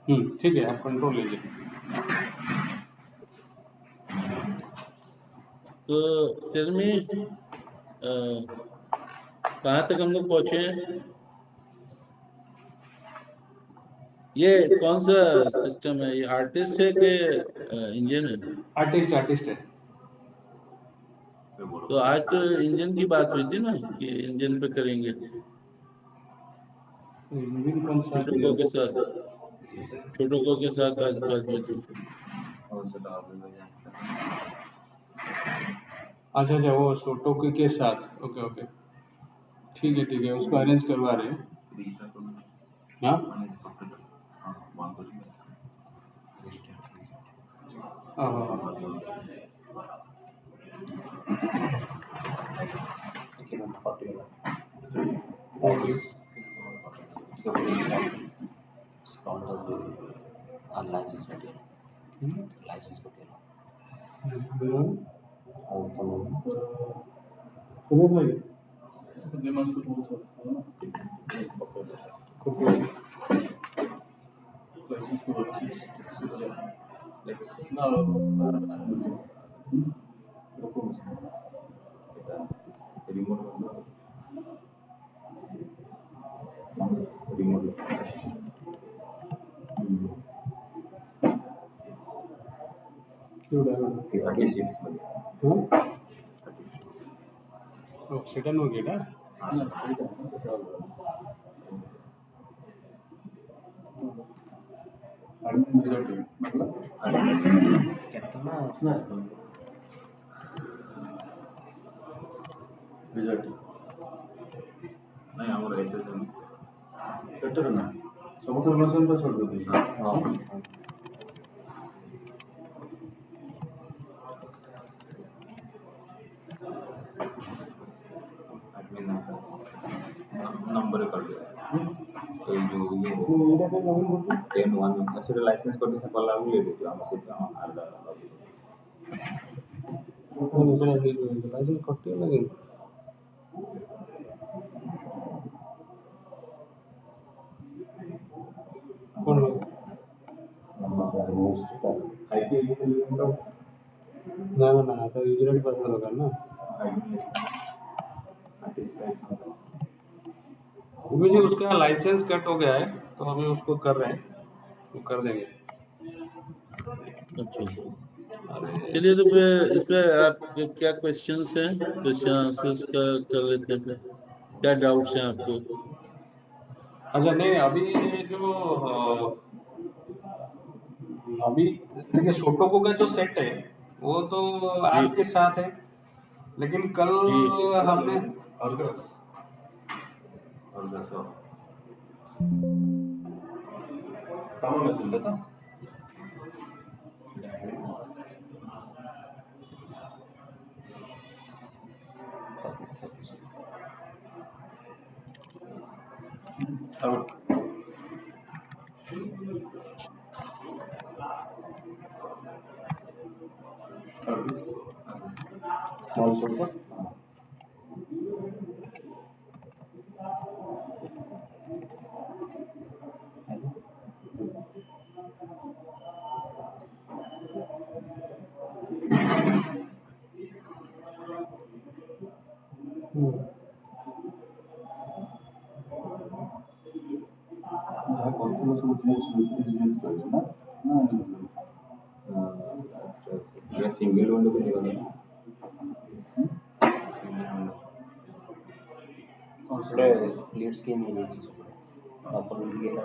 ठीक है, आप कंट्रोल लीजिए। तो टेल मी, कहाँ तक हम लोग पहुंचे हैं? ये कौन सा सिस्टम है? ये आर्टिस्ट है कि इंजन है? आर्टिस्ट है। तो आज तो इंजन की बात हुई थी ना कि इंजन पे करेंगे इंजन कौन सा छोटों के साथ। छोटों के साथ आज बात हुई थी। अच्छा अच्छा, वो सोटोकी के साथ। ओके ओके, ठीक है, उसको अरेंज करवा रहे हैं। हाँ लाइसेंस सेकंड हो गया नहीं हमारा ऐसे बेटर ना सब तो मौसम पर छोड़ दो। हां एडमिन नंबर कर दो तो जो 10 1 ऐसे लाइसेंस को भी कॉल आउट ले दो हम से आधा लाइसेंस कट लगे कौन आईपी ना आता यूजर पर्सनल होगा ना। मुझे उसका लाइसेंस कट हो गया है तो अभी उसको कर रहे हैं, वो कर देंगे। अच्छा, चलिए तो फिर इस पे आपके क्या क्वेश्चंस हैं? क्वेश्चन आंसर्स का कर लेते हैं फिर। क्या डाउट्स हैं आपको? अच्छा नहीं, अभी जो अभी देखिए सोटोको का जो सेट है वो तो जी आपके साथ है, लेकिन कल जी हमने स्मॉल सोटो ଯାହା କରୁଥିଲ ସବୁ ଜିଏଚ୍ କରିଛି ନା ନା ସିଙ୍ଗଲ ୱିଣ୍ଡୋ କୁ ଯିବନି ସେଟା ସ୍ପ୍ଲିଟ୍ ସ୍କ୍ରିନ୍ ହେଇଯାଇଛି ସବୁ ଆପଣ ଇଏଟା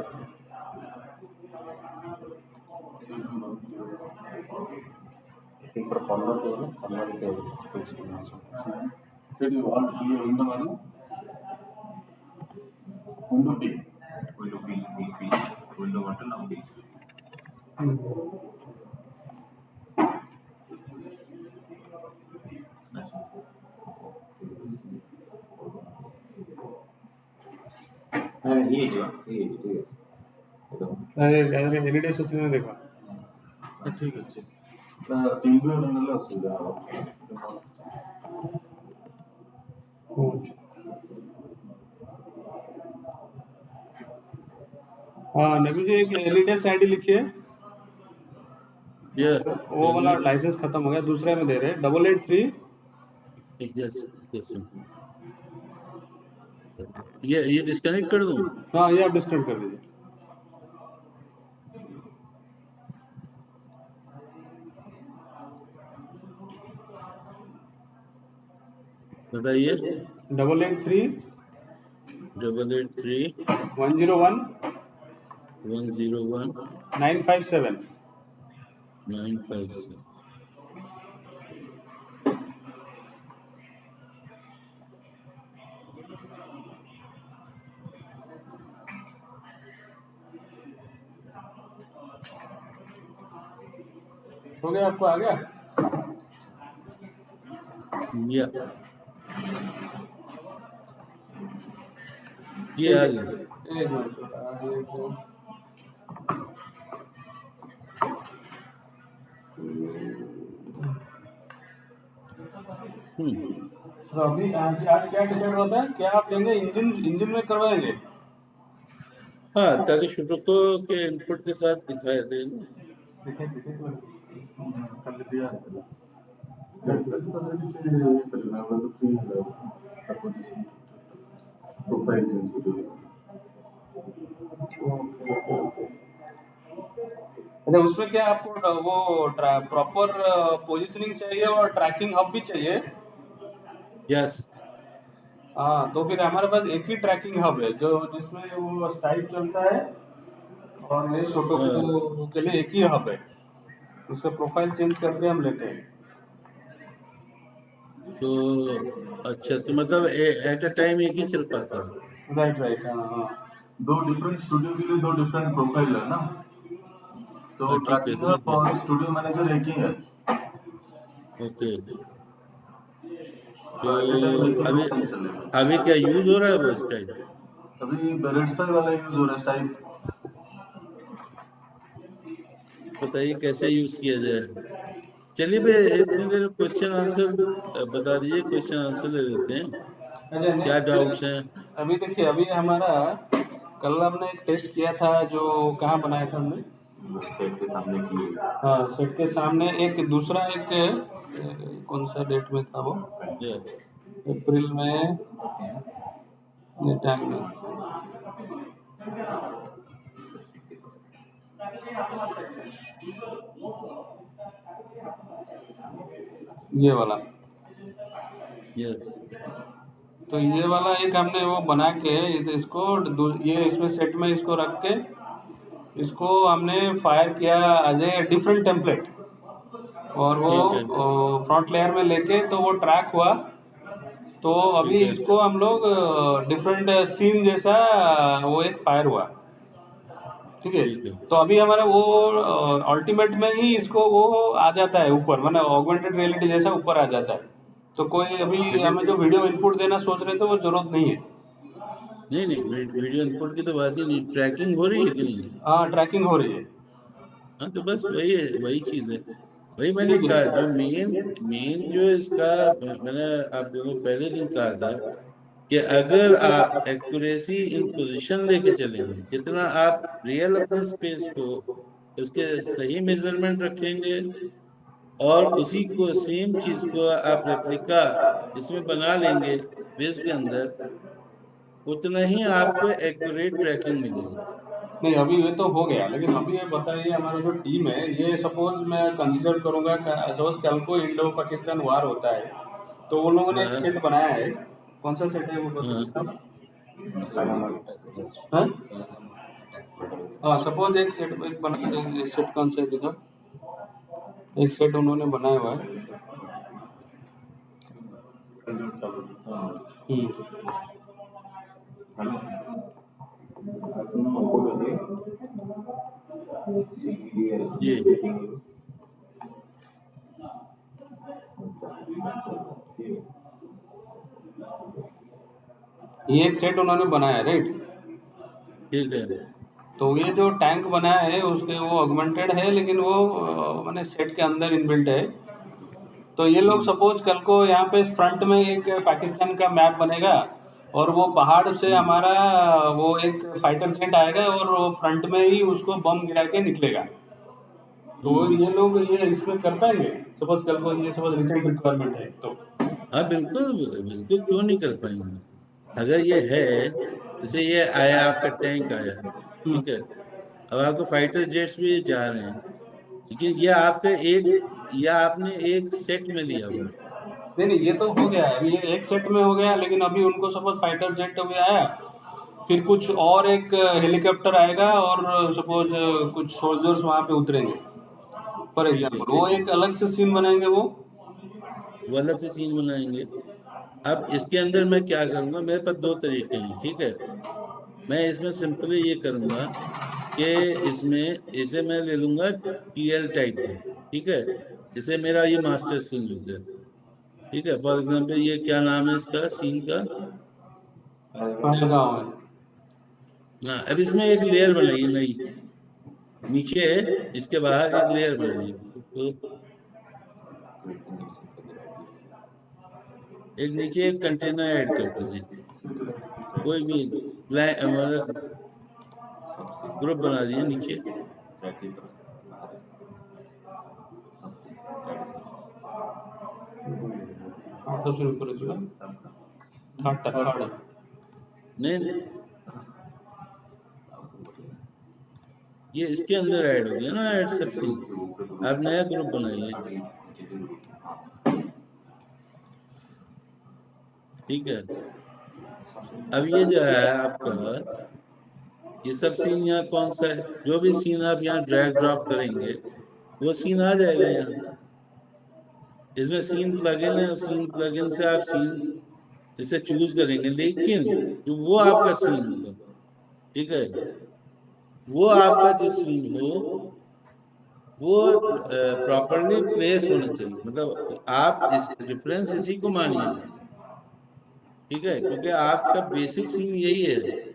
ସେଇ पर कलर के ना कलर के स्प्लिट स्क्रीन ଅଛି ସେଠି ୱାଲ୍ ଇଏ ୱିଣ୍ଡୋ ମାନେ ୱିଣ୍ଡୋ ପି ୱିଣ୍ଡୋ ବଟन ଆଉ ପି ये जो ठीक है अरे हेरिटेज सूचना देखा ठीक अच्छे टीवी और नला असुविधा हो हाँ नबी जी, एक एलिडेस आईडी लिखिए, ये वो वाला लाइसेंस खत्म हो गया, दूसरे में दे रहे 883। यस यस ये डिस्कनेक्ट कर दूं? हाँ ये आप डिस्कनेक्ट कर दीजिए। बताइए। 883 883 101 101 957। 957। हो गया, आपको आ गया? या ये आ गया। एक मिनट। तो अभी आज क्या डिसाइड होता है, क्या आप लेंगे? इंजन में करवाएंगे? हाँ, ताकि शुरुको के इनपुट के साथ दिखाई दे ना। अच्छा, उसमें क्या आपको वो प्रॉपर पोजीशनिंग चाहिए और ट्रैकिंग हब भी चाहिए? यस। हाँ, तो फिर हमारे पास एक ही ट्रैकिंग हब है जो जिसमें वो स्टाइल चलता है, और ये फोटो के लिए एक ही हब है, उसका प्रोफाइल चेंज करके हम लेते हैं। तो अच्छा, तो मतलब एट अ टाइम एक ही चल पाता है? राइट राइट, हाँ हाँ। दो डिफरेंट स्टूडियो के लिए दो डिफरेंट प्रोफाइल है ना, तो हाँ, ठीक है, ट्रैकिंग हब और स्टूडियो मैनेजर एक ही है। ओके। तो एट टाइम एक ही अभी प्रोफाइल चलेगा। अभी क्या यूज हो रहा है वो स्टाइल? अभी बेरेट्सपाई वाला यूज हो रहा है स्टाइल। बताइए कैसे यूज किया जाए। चलिए भाई, इतनी देर क्वेश्चन आंसर बता दीजिए, क्वेश्चन आंसर ले लेते हैं। अच्छा क्या डाउट्स नहीं, हैं? अभी देखिए, अभी हमारा कल हमने एक टेस्ट किया था, जो कहाँ बनाया था हमने? सेट के सामने की। हाँ, सेट के सामने। एक दूसरा, एक कौन सा डेट में था वो? ये अप्रैल में, टाइम में। ये वाला, ये तो ये वाला एक हमने वो बना के इसको ये इसमें सेट में इसको रख के इसको हमने फायर किया एज ए डिफरेंट टेम्पलेट, और वो ठीक है, फ्रंट लेयर में लेके तो वो ट्रैक हुआ। तो अभी ठीक है, इसको हम लोग डिफरेंट सीन जैसा वो एक फायर हुआ, ठीक है। ठीक है, तो अभी हमारा वो अल्टीमेट में ही इसको वो आ जाता है ऊपर, मतलब ऑगमेंटेड रियलिटी जैसा ऊपर आ जाता है। तो कोई अभी चलिए। हमें जो वीडियो इनपुट देना सोच रहे थे वो जरूरत नहीं है। नहीं नहीं, वीडियो इनपुट की तो बात ही नहीं, ट्रैकिंग हो रही है कि नहीं? हाँ, ट्रैकिंग हो रही है। हाँ, तो बस वही है, वही चीज है। वही मैंने ठीक कहा, है। जो मेन मेन जो इसका, मैंने आप लोगों को पहले दिन कहा था कि अगर आप एक्यूरेसी इन पोजीशन लेके चलेंगे, जितना आप रियल अपने स्पेस को उसके सही मेजरमेंट रखेंगे और उसी को सेम चीज को आप रेप्लिका इसमें बना लेंगे बेस के अंदर, उतना ही आपको एक्यूरेट ट्रैकिंग मिलेगी। नहीं, अभी ये तो हो गया, लेकिन अभी ये बताइए, हमारा जो टीम है, ये सपोज मैं कंसिडर करूंगा, सपोज कल को इंडो पाकिस्तान वार होता है, तो वो लोगों ने एक हाँ सेट बनाया है। कौन सा सेट है वो हाँ बताओ? हाँ हाँ, सपोज एक सेट, एक बना, एक सेट कौन सा है दिखा, एक सेट उन्होंने बनाया हुआ है। ये ये एक सेट उन्होंने बनाया है, राइट? ठीक है, तो ये जो टैंक बनाया है उसके वो ऑगमेंटेड है, लेकिन वो मैंने सेट के अंदर इनबिल्ट है। तो ये लोग सपोज कल को यहाँ पे फ्रंट में एक पाकिस्तान का मैप बनेगा, और वो पहाड़ से हमारा वो एक फाइटर जेट आएगा और वो फ्रंट में ही उसको बम गिरा के निकलेगा। तो ये लोग ये इसमें कर पाएंगे? सपोज कल को ये सपोज रिसेंट रिक्वायरमेंट है तो। हाँ बिल्कुल बिल्कुल, क्यों नहीं कर पाएंगे। अगर ये है, जैसे ये आया आपका टैंक आया, ठीक है, अब आपको फाइटर जेट्स भी जा रहे हैं, लेकिन ये आपके एक, या आपने एक सेट में लिया हुआ है। नहीं नहीं, ये तो हो गया है, अभी ये एक सेट में हो गया, लेकिन अभी उनको सपोज फाइटर जेट अभी आया, फिर कुछ और एक हेलीकॉप्टर आएगा और सपोज कुछ सोल्जर्स वहां पे उतरेंगे फॉर ठीक है, एग्जाम्पल, वो एक अलग से सीन बनाएंगे वो अलग से सीन बनाएंगे। अब इसके अंदर मैं क्या करूंगा, मेरे पास दो तरीके हैं, ठीक है। मैं इसमें सिंपली ये करूंगा कि इसमें इसे मैं ले लूंगा टीएल टाइप में, ठीक है। इसे मेरा ये मास्टर सीन हो गया, ठीक है। फॉर एग्जांपल ये क्या नाम है इसका सीन का, पहलगांव है। हाँ। अब इसमें एक लेयर बनाइए नई, नीचे इसके बाहर एक लेयर बनाइए, तो एक नीचे एक कंटेनर ऐड कर दीजिए, कोई भी मतलब ग्रुप बना दिए नीचे। हाँ, सबसे ऊपर है जो थर्ड। नहीं, ये इसके अंदर ऐड हो गया ना, ऐड सब सीन। आप नया ग्रुप बनाइए, ठीक है। अब ये जो है आपका, ये सब सीन यहाँ कौन सा है, जो भी सीन आप यहाँ ड्रैग ड्रॉप करेंगे वो सीन आ जाएगा यहाँ। इसमें सीन प्लगइन है, सीन प्लगइन से आप सीन इसे चूज करेंगे, लेकिन जो वो आपका सीन होगा, ठीक है, वो आपका जो सीन हो वो प्रॉपरली प्लेस होना चाहिए। मतलब आप इस रेफरेंस इसी को मानिए, ठीक है, क्योंकि आपका बेसिक सीन यही है।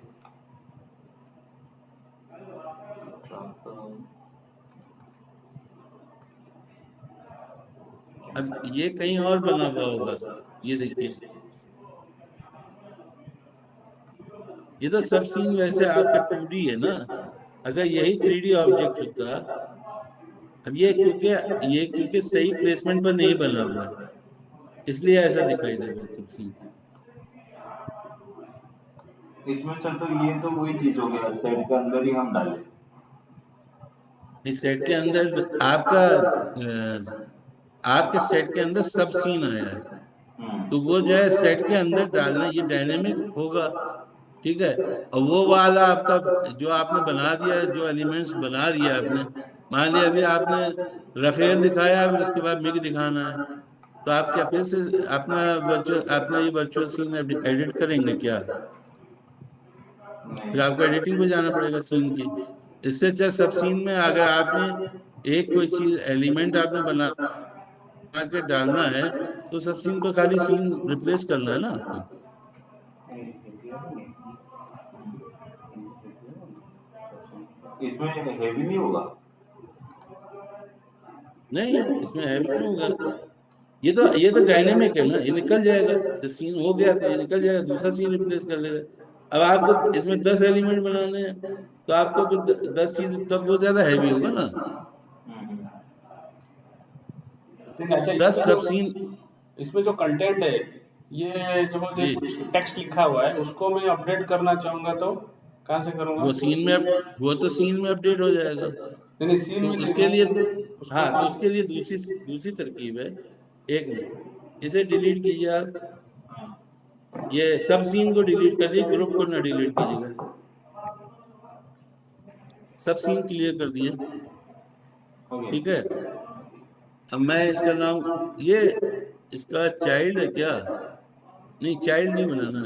अब ये कहीं और बना हुआ होगा, ये देखिए, ये तो सब सीन वैसे आपका 2D है ना। अगर यही 3D ऑब्जेक्ट होता, अब ये क्योंकि सही प्लेसमेंट पर नहीं बना हुआ है, इसलिए ऐसा दिखाई दे रहा है सब सीन। इसमें सर तो ये तो वही चीज हो गया, सेट के अंदर ही हम डाले। इस सेट के अंदर आपका आपके सेट के अंदर सब सीन आया है, तो वो जो है सेट के अंदर डालना, ये डायनेमिक होगा, ठीक है। और वो वाला आपका जो आपने बना दिया, जो एलिमेंट्स बना दिया आपने, मान लिया अभी आपने रफेल दिखाया, अभी उसके बाद मिग दिखाना है, तो आप क्या फिर से अपना ये वर्चुअल सीन एडिट करेंगे क्या? फिर आपको एडिटिंग पे जाना पड़ेगा सीन की। इससे अच्छा सब सीन में अगर आपने एक कोई चीज एलिमेंट आपने बना के डालना है, तो सब सीन को खाली सीन रिप्लेस करना है ना आपको। इसमें हेवी नहीं होगा? नहीं, इसमें हैवी क्यों होगा, ये तो डायनेमिक है ना, ये निकल जाएगा, तो सीन हो गया तो ये निकल जाएगा, दूसरा सीन रिप्लेस कर लेगा। अब आपको इसमें 10 एलिमेंट बनाने हैं, तो आपको भी 10 चीज, तब वो ज्यादा हैवी होगा ना। अच्छा, 10 सब सीन। इसमें जो कंटेंट है, ये जो मुझे जी, कुछ टेक्स्ट लिखा हुआ है, उसको मैं अपडेट करना चाहूंगा तो कहाँ से करूंगा? वो तो सीन में अपडेट हो जाएगा। नहीं नहीं, सीन तो में नहीं, उसके लिए, उसको हाँ, तो उसके लिए दूसरी दूसरी तरकीब है। एक मिनट, इसे डिलीट कीजिए आप, ये सब सीन को डिलीट कर दिए, ग्रुप को ना डिलीट कीजिएगा, सब सीन क्लियर कर दिए, ठीक है। अब मैं इसका नाम, ये इसका चाइल्ड है क्या? नहीं, चाइल्ड नहीं बनाना।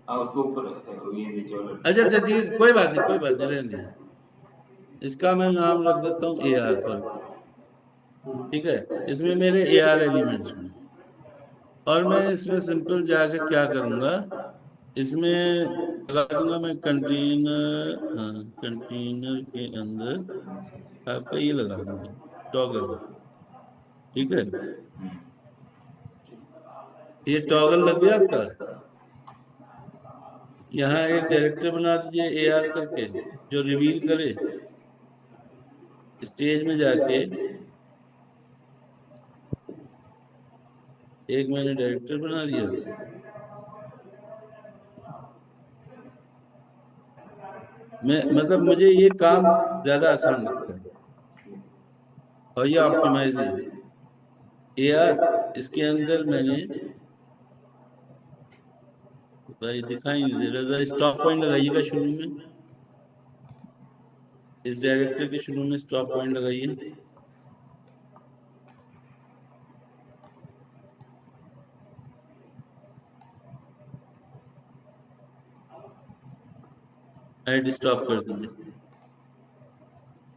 हाँ, उसके ऊपर ये नीचे वाला। अच्छा अच्छा, ठीक है, कोई बात नहीं, रहने दीजिए। इसका मैं नाम रख देता हूँ AR फॉर, ठीक है। इसमें मेरे AR एलिमेंट्स में, और मैं इसमें सिंपल जाके क्या करूंगा, इसमें लगा दूंगा मैं कंटेनर, हाँ, कंटेनर के अंदर आपका ये लगा दूंगा टॉगल, ठीक है। ये टॉगल लग गया आपका। यहाँ एक डायरेक्टर बना दीजिए AR करके, जो रिवील करे स्टेज में जाके। एक मैंने डायरेक्टर बना दिया। मैं मतलब मुझे ये काम ज्यादा आसान लगता है, और ये ऑप्टिमाइज है। AR इसके अंदर मैंने, भाई दिखाई नहीं दे रहा, स्टॉप पॉइंट लगाइएगा शुरू में, इस डायरेक्टर के शुरू में स्टॉप पॉइंट लगाइए। ऐड स्टॉप कर दीजिए।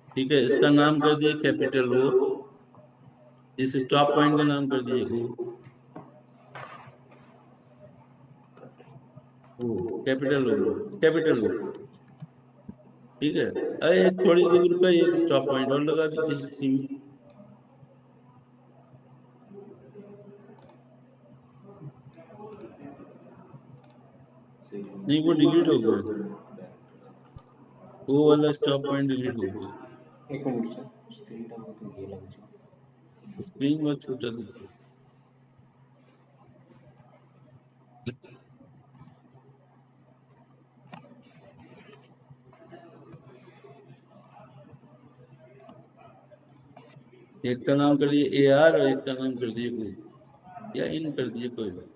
ठीक है, इसका नाम कर दिए कैपिटल O। इस स्टॉप पॉइंट का नाम कर दीजिए O। O, capital O, capital O। ठीक है, अरे एक थोड़ी दूर पे एक स्टॉप पॉइंट और लगा दीजिए इसी में। नहीं, वो डिलीट हो गया, वो वाला स्टॉप पॉइंट डिलीट हो गया। एक मिनट सर, स्क्रीन टा बहुत ये लग स्क्रीन बहुत छोटा दिख रहा है। एक का नाम कर दिए AR और एक का नाम कर दिए O, या इन कर दिए, कोई बात।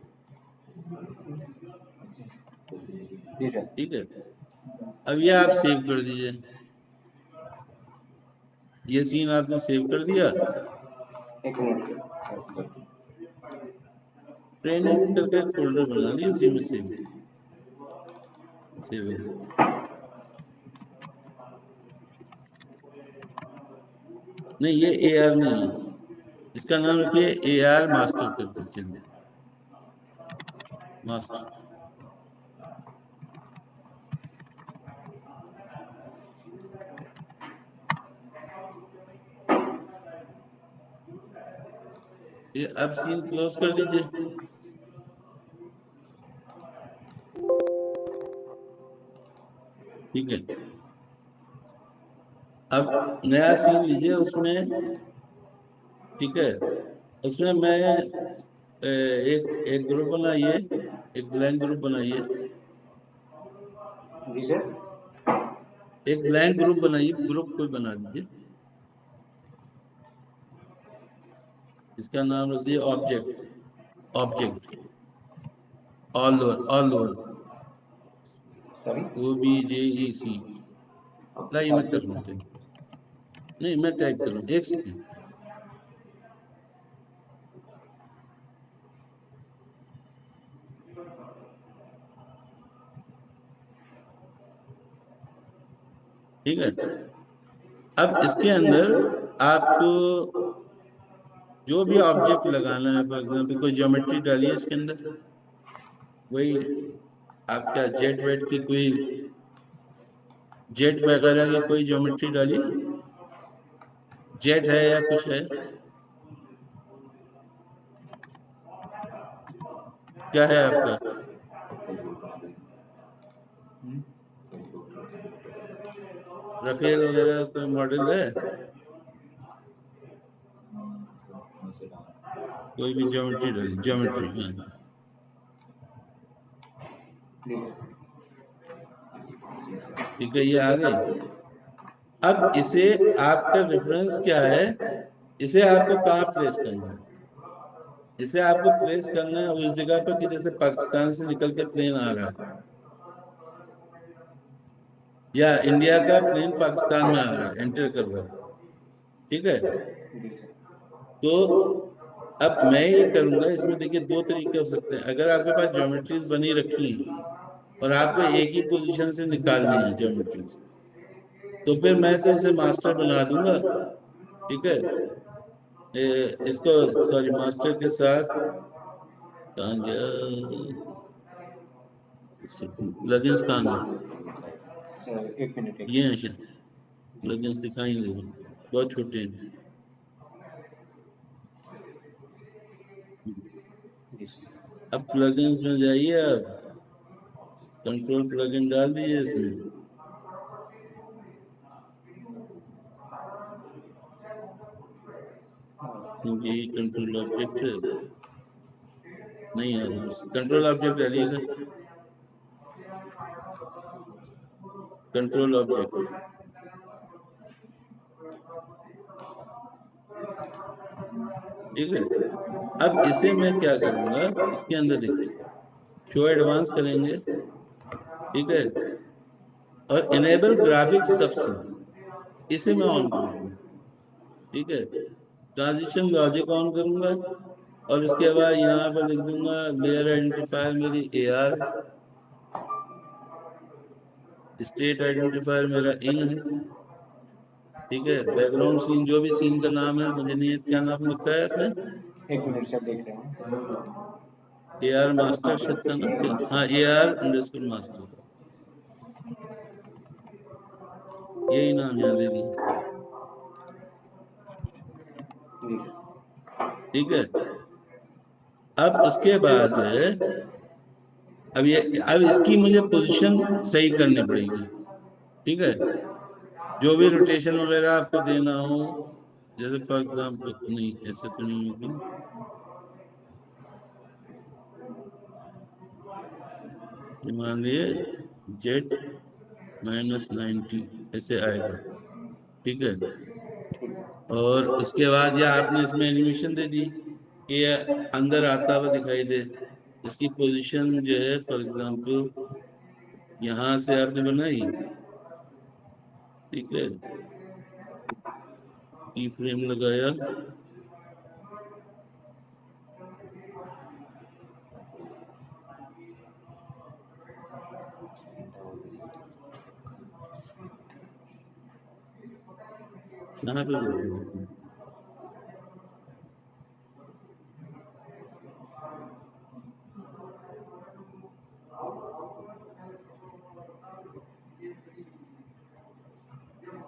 जी सर। ठीक है, अब ये आप सेव कर दीजिए। ये सीन आपने सेव कर दिया। एक मिनट। ट्रेनिंग करके एक फोल्डर बना ली, उसी में सेव सेव एज। नहीं, ये AR नहीं है, इसका नाम रखिए AR मास्टर करके। चलिए, मास्टर। ये अब सीन क्लोज कर दीजिए। ठीक है, अब नया सीन लीजिए उसमें। ठीक है, उसमें मैं एक एक ग्रुप बनाइए, एक ब्लैंक ग्रुप बनाइए। जी सर। एक ब्लैंक ग्रुप बनाइए, ग्रुप कोई बना दीजिए। इसका नाम रख दिए object. Object, all over, sorry. OBJEC। लाइए मैं कर लूँ टाइप। नहीं, मैं टाइप कर लूँ, एक सेकंड। ठीक है, अब इसके अंदर आपको जो भी ऑब्जेक्ट लगाना है, फॉर एग्जाम्पल कोई ज्योमेट्री डालिए इसके अंदर। वही आप क्या जेट वेट की कोई, जेट वगैरह की कोई ज्योमेट्री डालिए। जेट है या कुछ है, क्या है आपका? रफेल वगैरह कोई मॉडल है, कोई भी ज्योमेट्री डालिए, ज्योमेट्री। हाँ, ठीक है, ये आ गई। अब इसे, आपका रेफरेंस क्या है, इसे आपको कहाँ प्लेस करना है? इसे आपको प्लेस करना है उस जगह पर कि जैसे पाकिस्तान से निकल के प्लेन आ रहा है, या इंडिया का प्लेन पाकिस्तान में आ रहा है, एंटर कर रहा है। ठीक है, तो अब मैं ये करूंगा, इसमें देखिए दो तरीके हो सकते हैं। अगर आपके पास ज्योमेट्रीज बनी रखी हैं और आपको एक ही पोजीशन से निकालनी है ज्योमेट्रीज, तो फिर मैं तो इसे मास्टर बना दूंगा। ठीक है, इसको, सॉरी, मास्टर के साथ कहाँ गया प्लगइन्स, कहाँ गया? एक मिनट। ये है शायद, प्लगइन्स दिखाई नहीं दे रहे, बहुत छोटे हैं। जी सर। अब प्लगइन्स में जाइए। अब कंट्रोल प्लगइन डाल दीजिए इसमें। क्योंकि कंट्रोल ऑब्जेक्ट नहीं आ रहा, कंट्रोल ऑब्जेक्ट डालिएगा, कंट्रोल ऑब्जेक्ट। ठीक है, अब इसे मैं क्या करूंगा, इसके अंदर देखिए शो एडवांस करेंगे, ठीक है, और इनेबल ग्राफिक्स सबसे, इसे मैं ऑन करूंगा। ठीक है, ट्रांजिशन लॉजिक ऑन करूंगा और उसके बाद यहाँ पर लिख दूंगा लेयर आइडेंटिफायर मेरी AR, स्टेट आइडेंटिफायर मेरा इन है। ठीक है, बैकग्राउंड सीन जो भी सीन का नाम है, मुझे नहीं क्या नाम लिखा है आपने, एक मिनट से देख रहे हैं। AR मास्टर शायद था ना क्या? हाँ, AR मास्टर, यही नाम यहाँ दे दिया। ठीक है, अब उसके बाद जो है, अब इसकी मुझे पोजीशन सही करनी पड़ेगी। ठीक है, जो भी रोटेशन वगैरह आपको देना हो, जैसे फॉर एग्जाम्पल, नहीं ऐसे तो नहीं होगी, मान लिए Z-90 ऐसे आएगा। ठीक है, और उसके बाद या आपने इसमें एनिमेशन दे दी कि ये अंदर आता हुआ दिखाई दे, इसकी पोजीशन जो है फॉर एग्जाम्पल यहाँ से आपने बनाई। ठीक है, की फ्रेम लगाया, यहाँ पे देखो।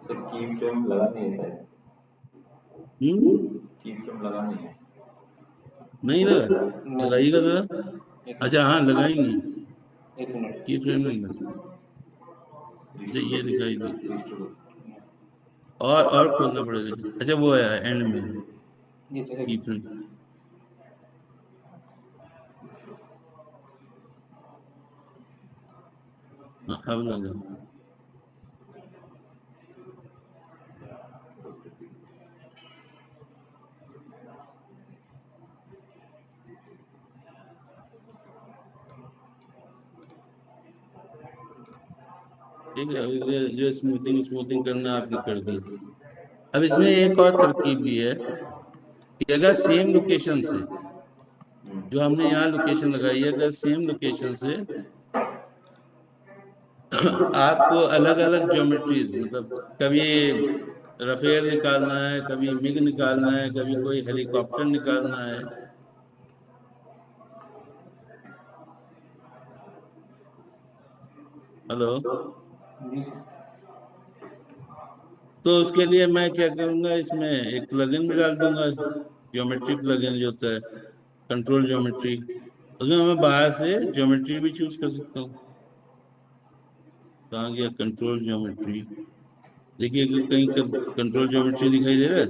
सर की फ्रेम लगा नहीं है शायद, की फ्रेम लगा नहीं है। नहीं लगा, लगाइएगा जरा। अच्छा हाँ, लगाएंगे, एक मिनट। की फ्रेम नहीं लगा। अच्छा, ये दिखाई दी, और खोलना पड़ेगा। अच्छा, वो है एंड में जी सर, की फ्रेम। हाँ, अब लगा। ठीक है, अब ये जो स्मूथिंग करना आपने कर दी। अब इसमें एक और तरकीब भी है कि अगर सेम लोकेशन से, जो हमने यहाँ लोकेशन लगाई है, अगर सेम लोकेशन से आपको अलग अलग ज्योमेट्रीज, मतलब कभी रफेल निकालना है, कभी मिग निकालना है, कभी कोई हेलीकॉप्टर निकालना है, हेलो, जी सर। तो उसके लिए मैं क्या करूंगा, इसमें एक प्लगइन भी डाल दूंगा, ज्योमेट्री प्लगइन जो होता है, कंट्रोल ज्योमेट्री। उसमें मैं बाहर से ज्योमेट्री भी चूज कर सकता हूँ। कहाँ गया कंट्रोल ज्योमेट्री? देखिए कि कहीं कंट्रोल ज्योमेट्री दिखाई दे रहा है,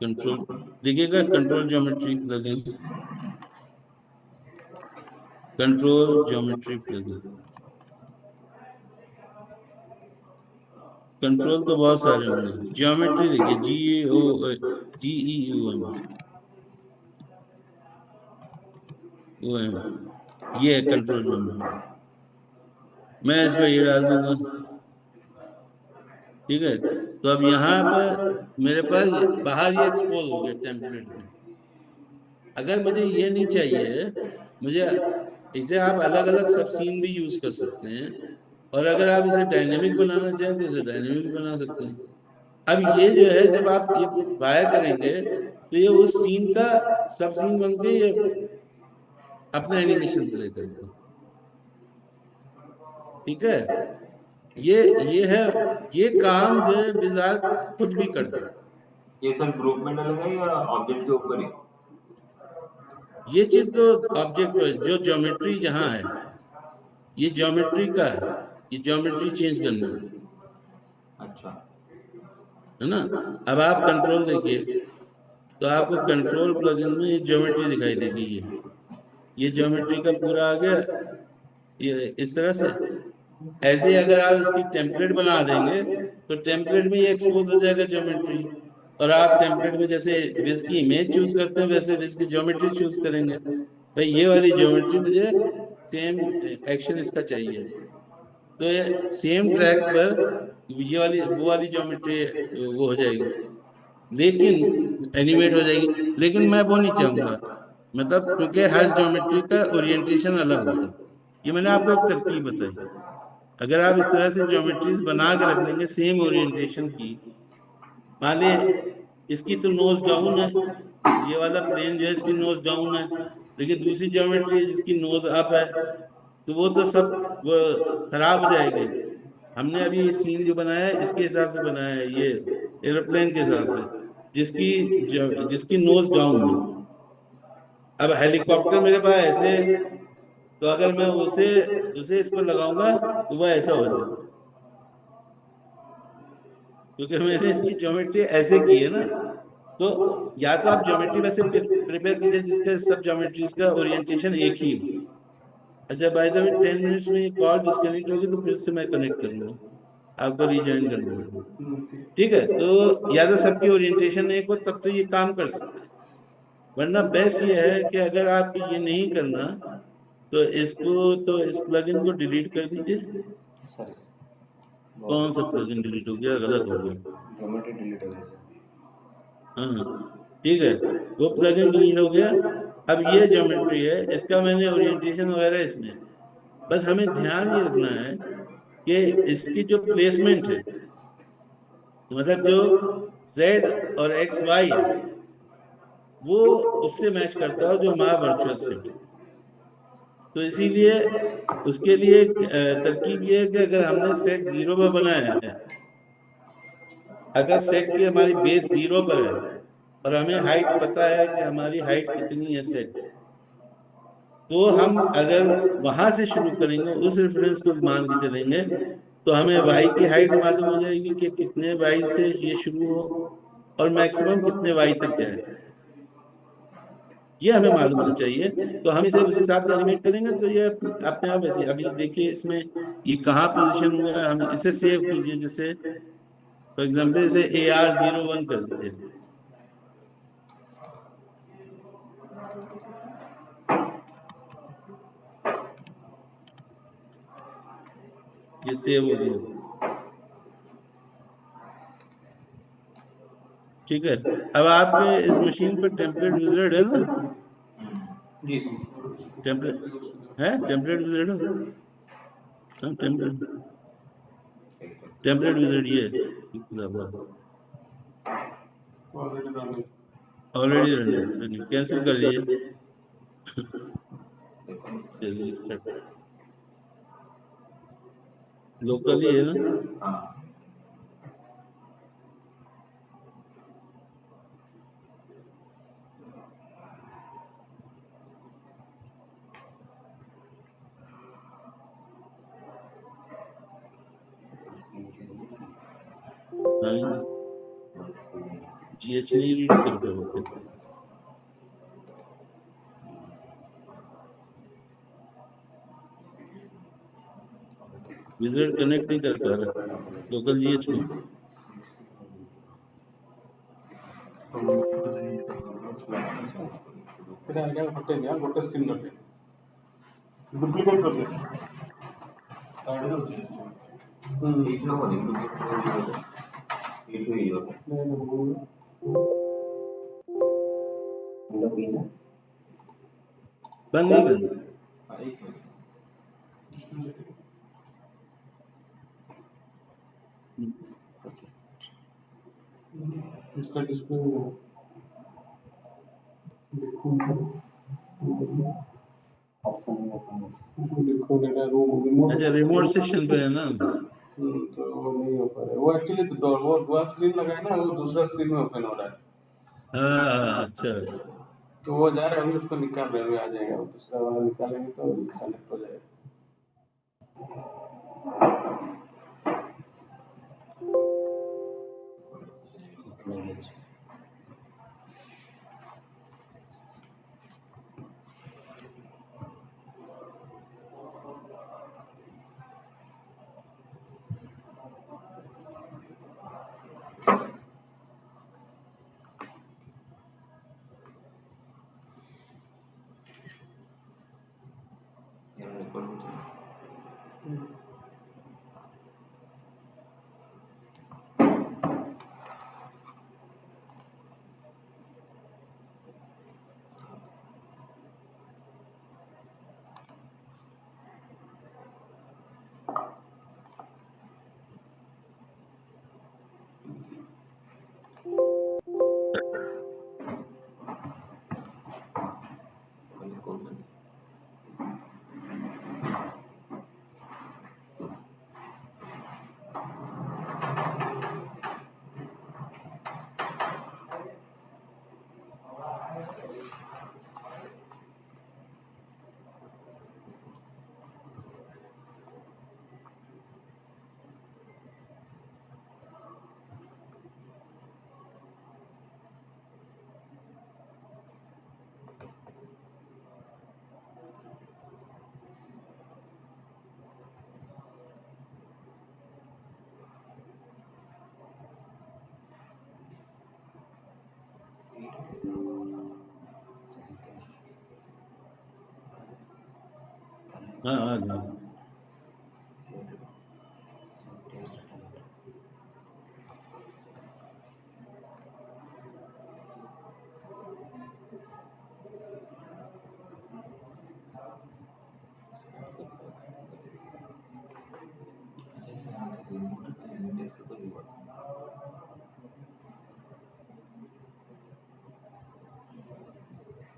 कंट्रोल देखिएगा, control geometry plugin, control geometry plugin. Control तो बहुत सारे होंगे, ज्योमेट्री देखिए, GEOM, ये है कंट्रोल ज्योमेट्री। मैं इसमें ये डाल दूंगा। ठीक है, तो अब यहाँ पर मेरे पास बाहर ये एक्सपोज हो गया टेम्पलेट में। अगर मुझे ये नहीं चाहिए, मुझे इसे आप अलग अलग सब सीन भी यूज कर सकते हैं, और अगर आप इसे डायनेमिक बनाना चाहें तो इसे डायनेमिक बना सकते हैं। अब ये जो है, जब आप ये वायर करेंगे तो ये उस सीन का सब सीन बन के ये अपना एनिमेशन प्ले करेगा। ठीक है, ये है, ये काम जो है विजार्ड खुद भी करता है। ये सर ग्रुप में डलेगा या ऑब्जेक्ट के ऊपर ही? ये चीज तो ऑब्जेक्ट जो ज्योमेट्री जहाँ है, ये ज्योमेट्री का है, ये ज्योमेट्री चेंज करना अच्छा। है ना। अब आप कंट्रोल देखिए, तो आपको कंट्रोल प्लगइन में ये ज्योमेट्री दिखाई देगी, ये ज्योमेट्री का पूरा आ गया, ये इस तरह से। ऐसे ही अगर आप इसकी टेम्पलेट बना देंगे तो टेम्पलेट में ये एक्सपोज हो जाएगा ज्योमेट्री, और आप टेम्पलेट में जैसे विज की इमेज चूज करते हैं वैसे विज की ज्योमेट्री चूज करेंगे। भाई ये वाली ज्योमेट्री मुझे सेम एक्शन इसका चाहिए, तो ये सेम ट्रैक पर ये वाली वो वाली ज्योमेट्री वो हो जाएगी, लेकिन एनिमेट हो जाएगी। लेकिन मैं वो नहीं चाहूंगा, मतलब क्योंकि हर ज्योमेट्री का ओरिएंटेशन अलग होता है। ये मैंने आपको एक तरकीब बताई। अगर आप इस तरह से ज्योमेट्रीज बना के रख लेंगे सेम ओरिएंटेशन की, मान ली इसकी तो नोज डाउन है, ये वाला प्लेन जो है इसकी नोज डाउन है, लेकिन दूसरी ज्योमेट्री है जिसकी नोज अप है, तो वो तो सब वो खराब हो जाएगी। हमने अभी ये सीन जो बनाया है इसके हिसाब से बनाया है, ये एरोप्लेन के हिसाब से, जिसकी नोज डाउन है। अब हेलीकॉप्टर मेरे पास ऐसे, तो अगर मैं उसे उसे इस पर लगाऊंगा तो वह ऐसा हो जाएगा, क्योंकि मैंने इसकी ज्योमेट्री ऐसे की है ना। तो या तो आप ज्योमेट्री वैसे प्रिपेयर कीजिए जिसका सब ज्योमेट्रीज का ओरिएंटेशन एक ही हो। अच्छा, बाय द वे 10 मिनट्स में ये कॉल डिस्कनेक्ट होगी तो फिर से मैं कनेक्ट करूंगा, आपको रिज्वाइन करना पड़ेगा। ठीक है, तो या तो सबकी ओरिएंटेशन एक हो तब तो ये काम कर सकते हैं, वरना बेस्ट ये है कि अगर आपको ये नहीं करना तो इस प्लगइन को डिलीट कर दीजिए। सर कौन सा प्लगइन डिलीट हो गया, गलत हो गया? ज्योमेट्री डिलीट हो गई सर। हाँ ठीक है, वो प्लगइन डिलीट हो गया। अब ये ज्योमेट्री है, इसका मैंने ओरिएंटेशन वगैरह इसमें, बस हमें ध्यान ये रखना है कि इसकी जो प्लेसमेंट है, मतलब जो Z और XY है वो उससे मैच करता हो जो हमारा वर्चुअल सेट है। तो इसीलिए उसके लिए एक तरकीब ये है कि अगर हमने सेट 0 पर बनाया है, अगर सेट की हमारी बेस 0 पर है और हमें हाइट पता है कि हमारी हाइट कितनी है सेट, तो हम अगर वहां से शुरू करेंगे, उस रेफरेंस को मान के चलेंगे, तो हमें वाई की हाइट मालूम हो जाएगी कि कितने वाई से ये शुरू हो और मैक्सिमम कितने वाई तक जाए, ये हमें मालूम होना चाहिए। तो हम इसे उस हिसाब से एनिमेट करेंगे तो ये अपने आप ऐसे। अभी देखिए इसमें ये कहाँ पोजीशन हुआ है, हम इसे सेव कीजिए, जैसे फॉर एग्जाम्पल इसे AR01 कर दीजिए, ये सेव हो गया। ठीक है, अब आपके इस मशीन पर टेम्पलेट विजार्ड है ना? जी सर। टेम्पलेट विजार्ड है? हाँ, टेम्पलेट विजार्ड ये ऑलरेडी रनिंग, कैंसिल कर दीजिए। लोकली है ना? हाँ। GH नहीं रीड कर पाओगे, विजार्ड कनेक्ट नहीं कर पा रहा लोकल GH में। फिर आगे हटेंगे यार, गोटे स्क्रीन कर दे, डुप्लीकेट कर दे। এইগুলো বলে এইটু এই হবে बंद नहीं करना। इसका डिस्प्ले देखो, ऑप्शन में ओपन देखो मेरा रूम रिमोट। अच्छा, रिमोट सेक्शन पे है ना? तो वो नहीं हो पा रहा है, वो एक्चुअली वो स्क्रीन लगा है ना, वो दूसरा स्क्रीन में ओपन हो रहा है। हाँ अच्छा, तो वो जा रहा है, अभी उसको निकाल रहे हैं, अभी आ जाएगा, वो दूसरा वाला निकालेंगे तो कनेक्ट हो जाएगा। यार रिकॉर्ड हो जाए। कल कॉल करें। हाँ आ गया।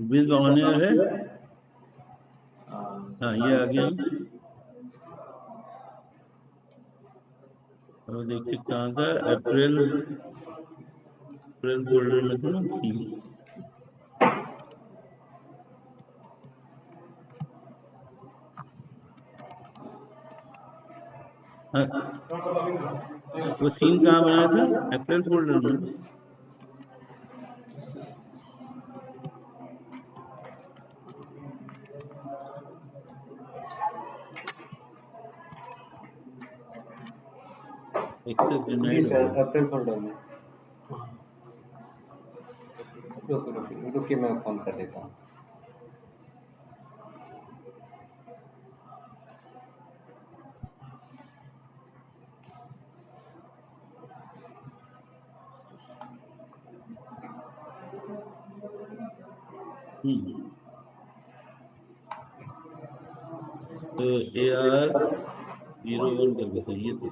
विद ऑनर है। हाँ ये आ गया ना। और देखिए कहाँ था, अप्रैल अप्रैल फोल्डर में था ना सीन। हाँ वो सीन कहाँ बनाया था, अप्रैल फोल्डर में। एक्सेस जी डिनाइड हो सर, गया। अप्रैल फोल्डर में। रुकिए मैं फोन कर देता हूँ। तो AR 01 करके था ये तो।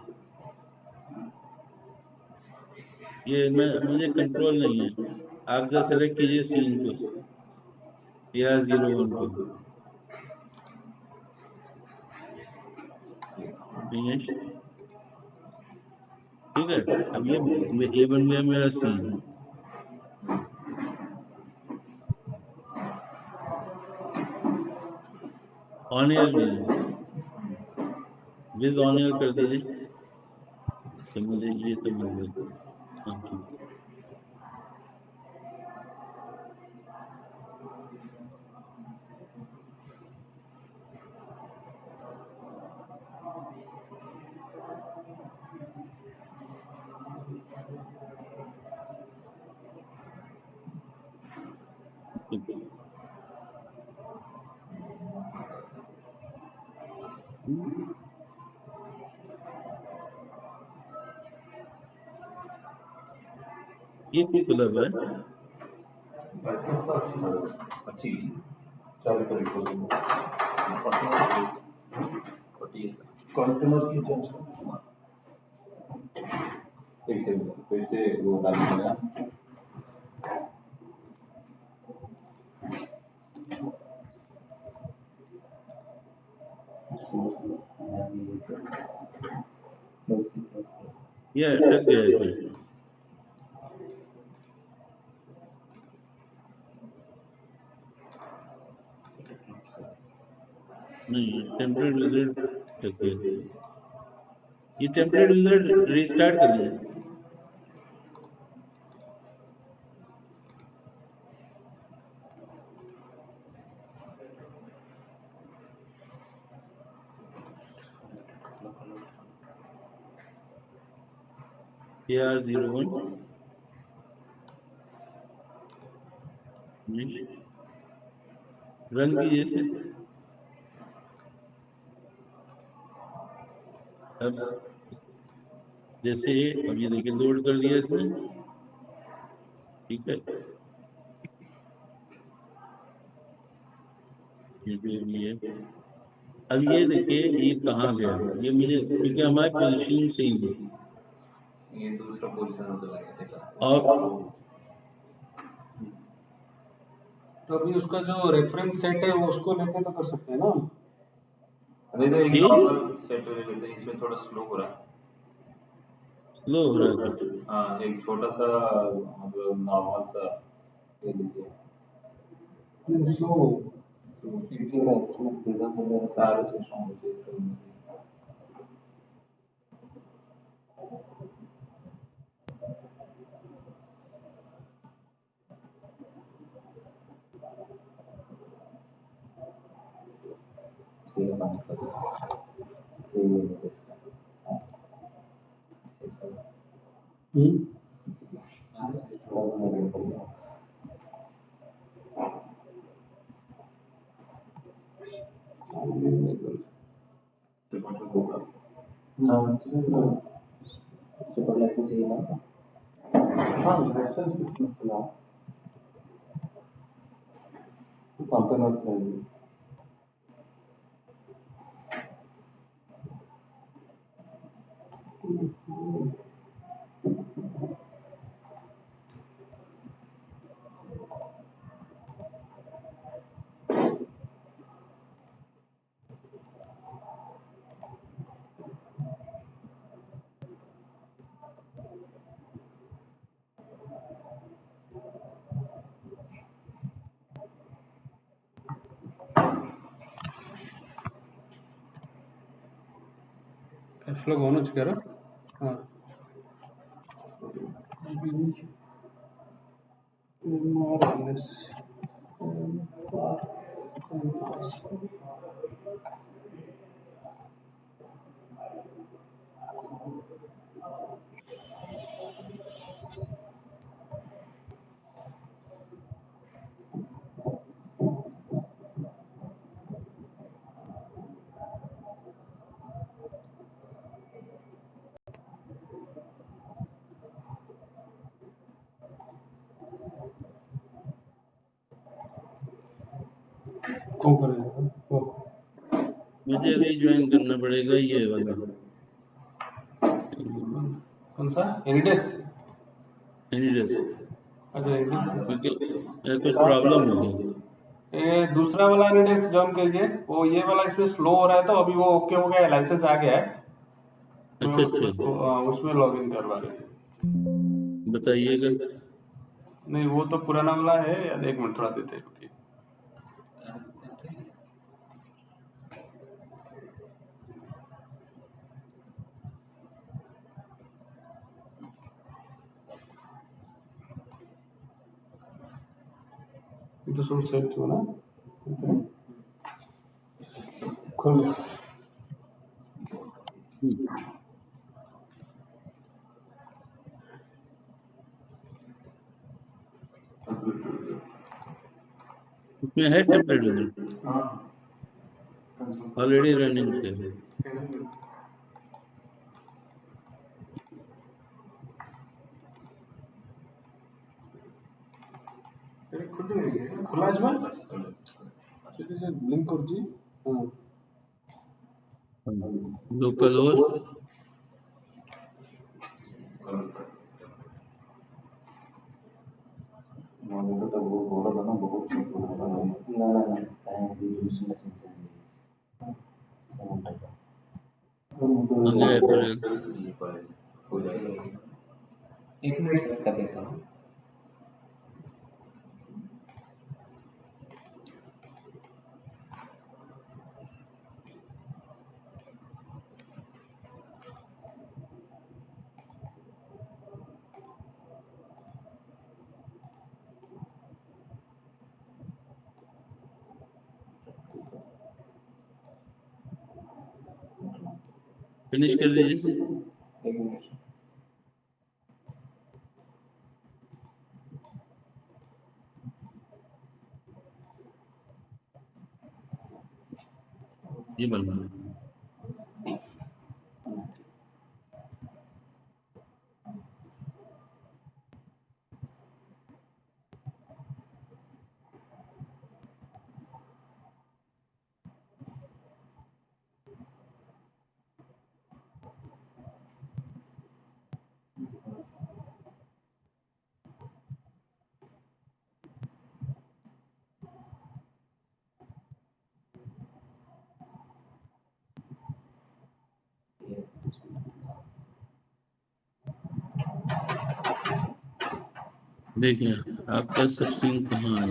ये मुझे कंट्रोल नहीं है, आप जरा सेलेक्ट कीजिए सीन को, AR 01 को। फिनिश। ठीक है, अब ये बन गया मेरा सीन। ऑन एयर नहीं है, विद ऑन एयर कर दीजिए तो मुझे ये तो मिल गया। हाँ ठीक। ये क्यों क्लब है? अच्छी चालू करें खोटी है। कंटेनर की चेंज फिर से वो डाल देना। ये अटक गया है क्या? टेम्परेरी विजिट रखिए, ये टेम्परेरी विजिट रिस्टार्ट कर लीजिए। AR01 रन कीजिए इसे। अब जैसे अब ये देखिए लोड कर दिया इसने, ठीक है, ये जो भी है। अब ये देखिए ये कहाँ गया, ये मुझे क्योंकि हमारे पोजीशन से ही है। ये दूसरा पोजीशन होता है और तो अभी उसका जो रेफरेंस सेट है वो उसको लेके तो कर सकते हैं ना। अरे तो एक ये नॉर्मल सेट ले लेते हैं, इसमें थोड़ा स्लो हो रहा है। स्लो हो रहा है कुछ। हाँ एक छोटा सा मतलब नॉर्मल सा ले लीजिए। स्लो सारे सिस्टम होते हैं। सुपर लाइसेंस ही ना। हाँ लाइसेंस कुछ मतलब कंपनी चाहिए। कैश फ्लो होना चाहिए ना। हाँ कौन करेगा मुझे रीज्वाइन करना पड़ेगा ये वाला कौन सा एनिडेस। एनीडेस, अच्छा एनिडेस क्योंकि मेरा कुछ प्रॉब्लम हो गया। ये दूसरा वाला एनिडेस ज्वाइन कीजिए। वो ये वाला इसमें स्लो हो रहा है तो अभी वो ओके हो गया है, लाइसेंस आ गया है। मैं अच्छा उसमें अच्छा, उसमें लॉग इन करवा रही हूँ। बताइएगा। नहीं वो तो पुराना वाला है यार, एक मिनट थोड़ा देते हैं रुकिए। ये तो सब सेट हो ना। खोल इसमें है टेम्परेरी ऑलरेडी रनिंग पे। खुद नहीं खुला है ସେଠି ସେ ବ୍ଲିଙ୍କ କରୁଛି। लोकल होस्ट मॉनिटर तो वो बड़ा था ना, बहुत ना ना ना उसमें सेंसर है साउंड का। हो जाएगा। एक मिनट सेट कर देता हूँ। फिनिश कर दीजिए। एक मिनट। ये बन रहा है। देखिए आपका सब सीन कहाँ है।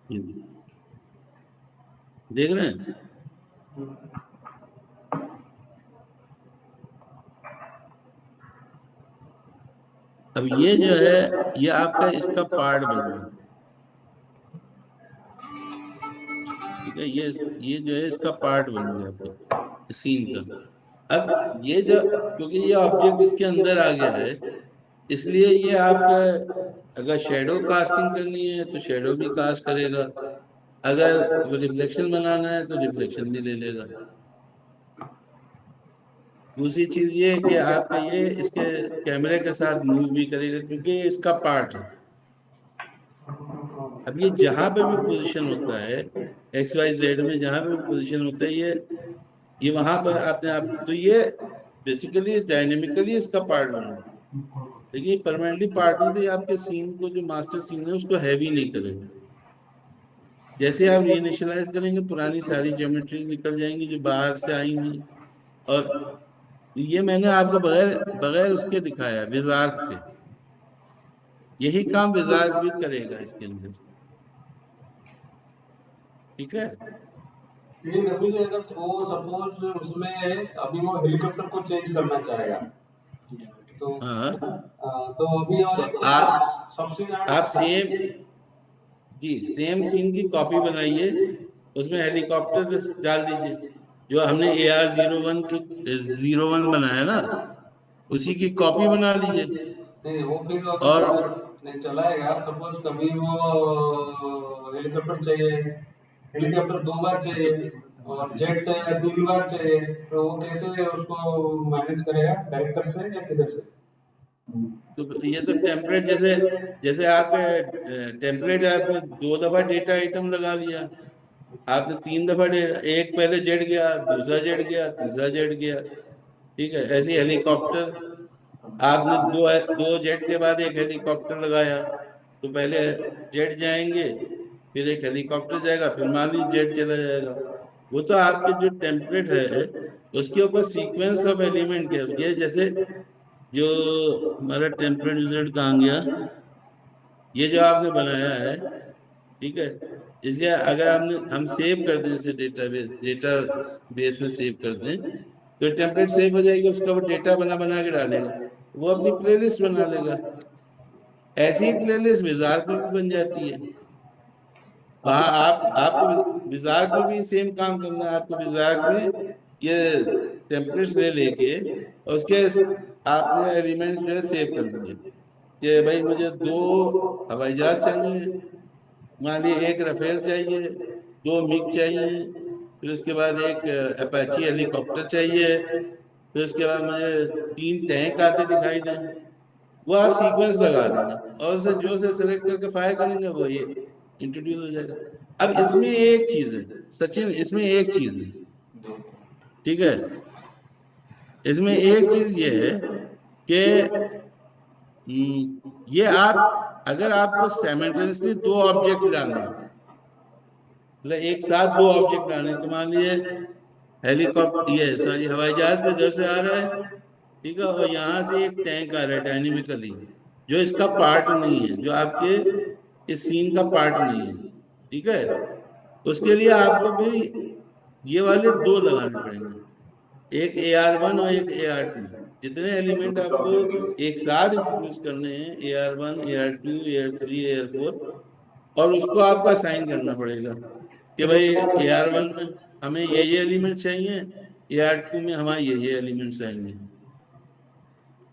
ये देख रहे हैं। अब ये जो है ये आपका इसका पार्ट बन गया। ठीक है, ये जो है इसका पार्ट बन गया आपका सीन का। अब ये जो, क्योंकि ये ऑब्जेक्ट इसके अंदर आ गया है, इसलिए ये आपका अगर शेडो कास्टिंग करनी है तो शेडो भी कास्ट करेगा, अगर रिफ्लेक्शन बनाना है तो रिफ्लेक्शन भी ले लेगा। दूसरी चीज ये है कि आपका ये इसके कैमरे के साथ मूव भी करेगा क्योंकि ये इसका पार्ट है। अब ये जहां पे भी पोजीशन होता है एक्स वाई जेड में, जहां पे भी पोजीशन होता है ये वहां पर अपने आप, तो ये बेसिकली डायनेमिकली इसका पार्ट बना, लेकिन ये परमानेंटली पार्ट नहीं, तो ये आपके सीन को, जो मास्टर सीन है उसको हैवी नहीं करेगा। जैसे आप रीइनिशियलाइज करेंगे पुरानी सारी ज्योमेट्री निकल जाएंगी जो बाहर से आई हुई। और ये मैंने आपको बगैर बगैर उसके दिखाया विजार्ड के, यही काम विजार्ड भी करेगा इसके अंदर। ठीक है। लेकिन अभी अगर वो सपोज उसमें अभी वो हेलीकॉप्टर को चेंज करना चाहेगा तो हाँ तो अभी और तो एक सबसे आप सेम, जी सेम सीन की कॉपी बनाइए, उसमें हेलीकॉप्टर डाल दीजिए, जो हमने AR-01 की 01 बनाया ना, उसी की कॉपी बना लीजिए। नहीं वो फिर और अगर नहीं चलाएगा, सपोज कभी वो हेलीकॉप्टर चाहिए, हेलीकॉप्टर 2 बार चाहिए और जेट 3 बार चाहिए, तो वो कैसे उसको मैनेज करेगा, डायरेक्टर से या किधर से? तो ये तो टेम्पलेट, जैसे जैसे आपके टेम्पलेट है, आपने 2 दफा डेटा आइटम लगा लिया, आपने 3 दफा एक पहले जेट गया, दूसरा जेट गया, तीसरा जेट गया। ठीक है, ऐसे हेलीकॉप्टर आपने दो दो जेट के बाद एक हेलीकॉप्टर लगाया, तो पहले जेट जाएंगे, फिर एक हेलीकॉप्टर जाएगा, फिर मान लीजिए जेट चला जाएगा। वो तो आपके जो टेम्पलेट है उसके ऊपर सीक्वेंस ऑफ एलिमेंट के, ये जैसे जो हमारा टेम्पलेट रिजल्ट कहाँ गया, ये जो आपने बनाया है, ठीक है, इसलिए अगर हम सेव कर दें इसे डेटा बेस में सेव कर दें, तो टेम्पलेट सेव हो जाएगी, उसका वो डेटा बना बना के डालेगा, वो अपनी प्लेलिस्ट बना लेगा। ऐसी ही प्लेलिस्ट विजार्ड में भी बन जाती है। वहाँ आपको विजार्ड में भी सेम काम करना है, आपको विजार्ड में ये टेम्पलेट्स ले लेके और उसके आपने एलिमेंट्स जो है सेव कर दिए कि भाई मुझे 2 हवाई जहाज चाहिए, मान लीजिए एक राफेल चाहिए, 2 मिग चाहिए, फिर उसके बाद एक अपाची हेलीकॉप्टर चाहिए, फिर उसके बाद मुझे 3 टैंक आते दिखाई दें। वो आप सीक्वेंस लगा देंगे और उसे जो से सेलेक्ट करके फायर करेंगे वो ये इंट्रोड्यूस हो जाएगा। अब इसमें एक चीज है सचिन, इसमें एक चीज है, ठीक है, इसमें एक चीज ये है कि ये आप, अगर आपको साइमल्टेनियसली 2 ऑब्जेक्ट लाने हैं, मतलब एक साथ 2 ऑब्जेक्ट लाने हैं, तो मान लीजिए हेलीकॉप्टर, ये सॉरी हवाई जहाज तो इधर से आ रहा है, ठीक है, और यहाँ से एक टैंक आ रहा है डायनेमिकली, जो इसका पार्ट नहीं है, जो आपके इस सीन का पार्ट नहीं है। ठीक है, उसके लिए आपको भी ये वाले दो लगाने पड़ेंगे, एक AR1 और एक AR2। जितने एलिमेंट आपको एक साथ इंट्रोड्यूस करने हैं, AR1, AR2, AR3, AR4, और उसको आपको असाइन करना पड़ेगा कि भाई AR1 में हमें ये एलिमेंट चाहिए, AR2 में हमारे ये एलिमेंट्स आएंगे।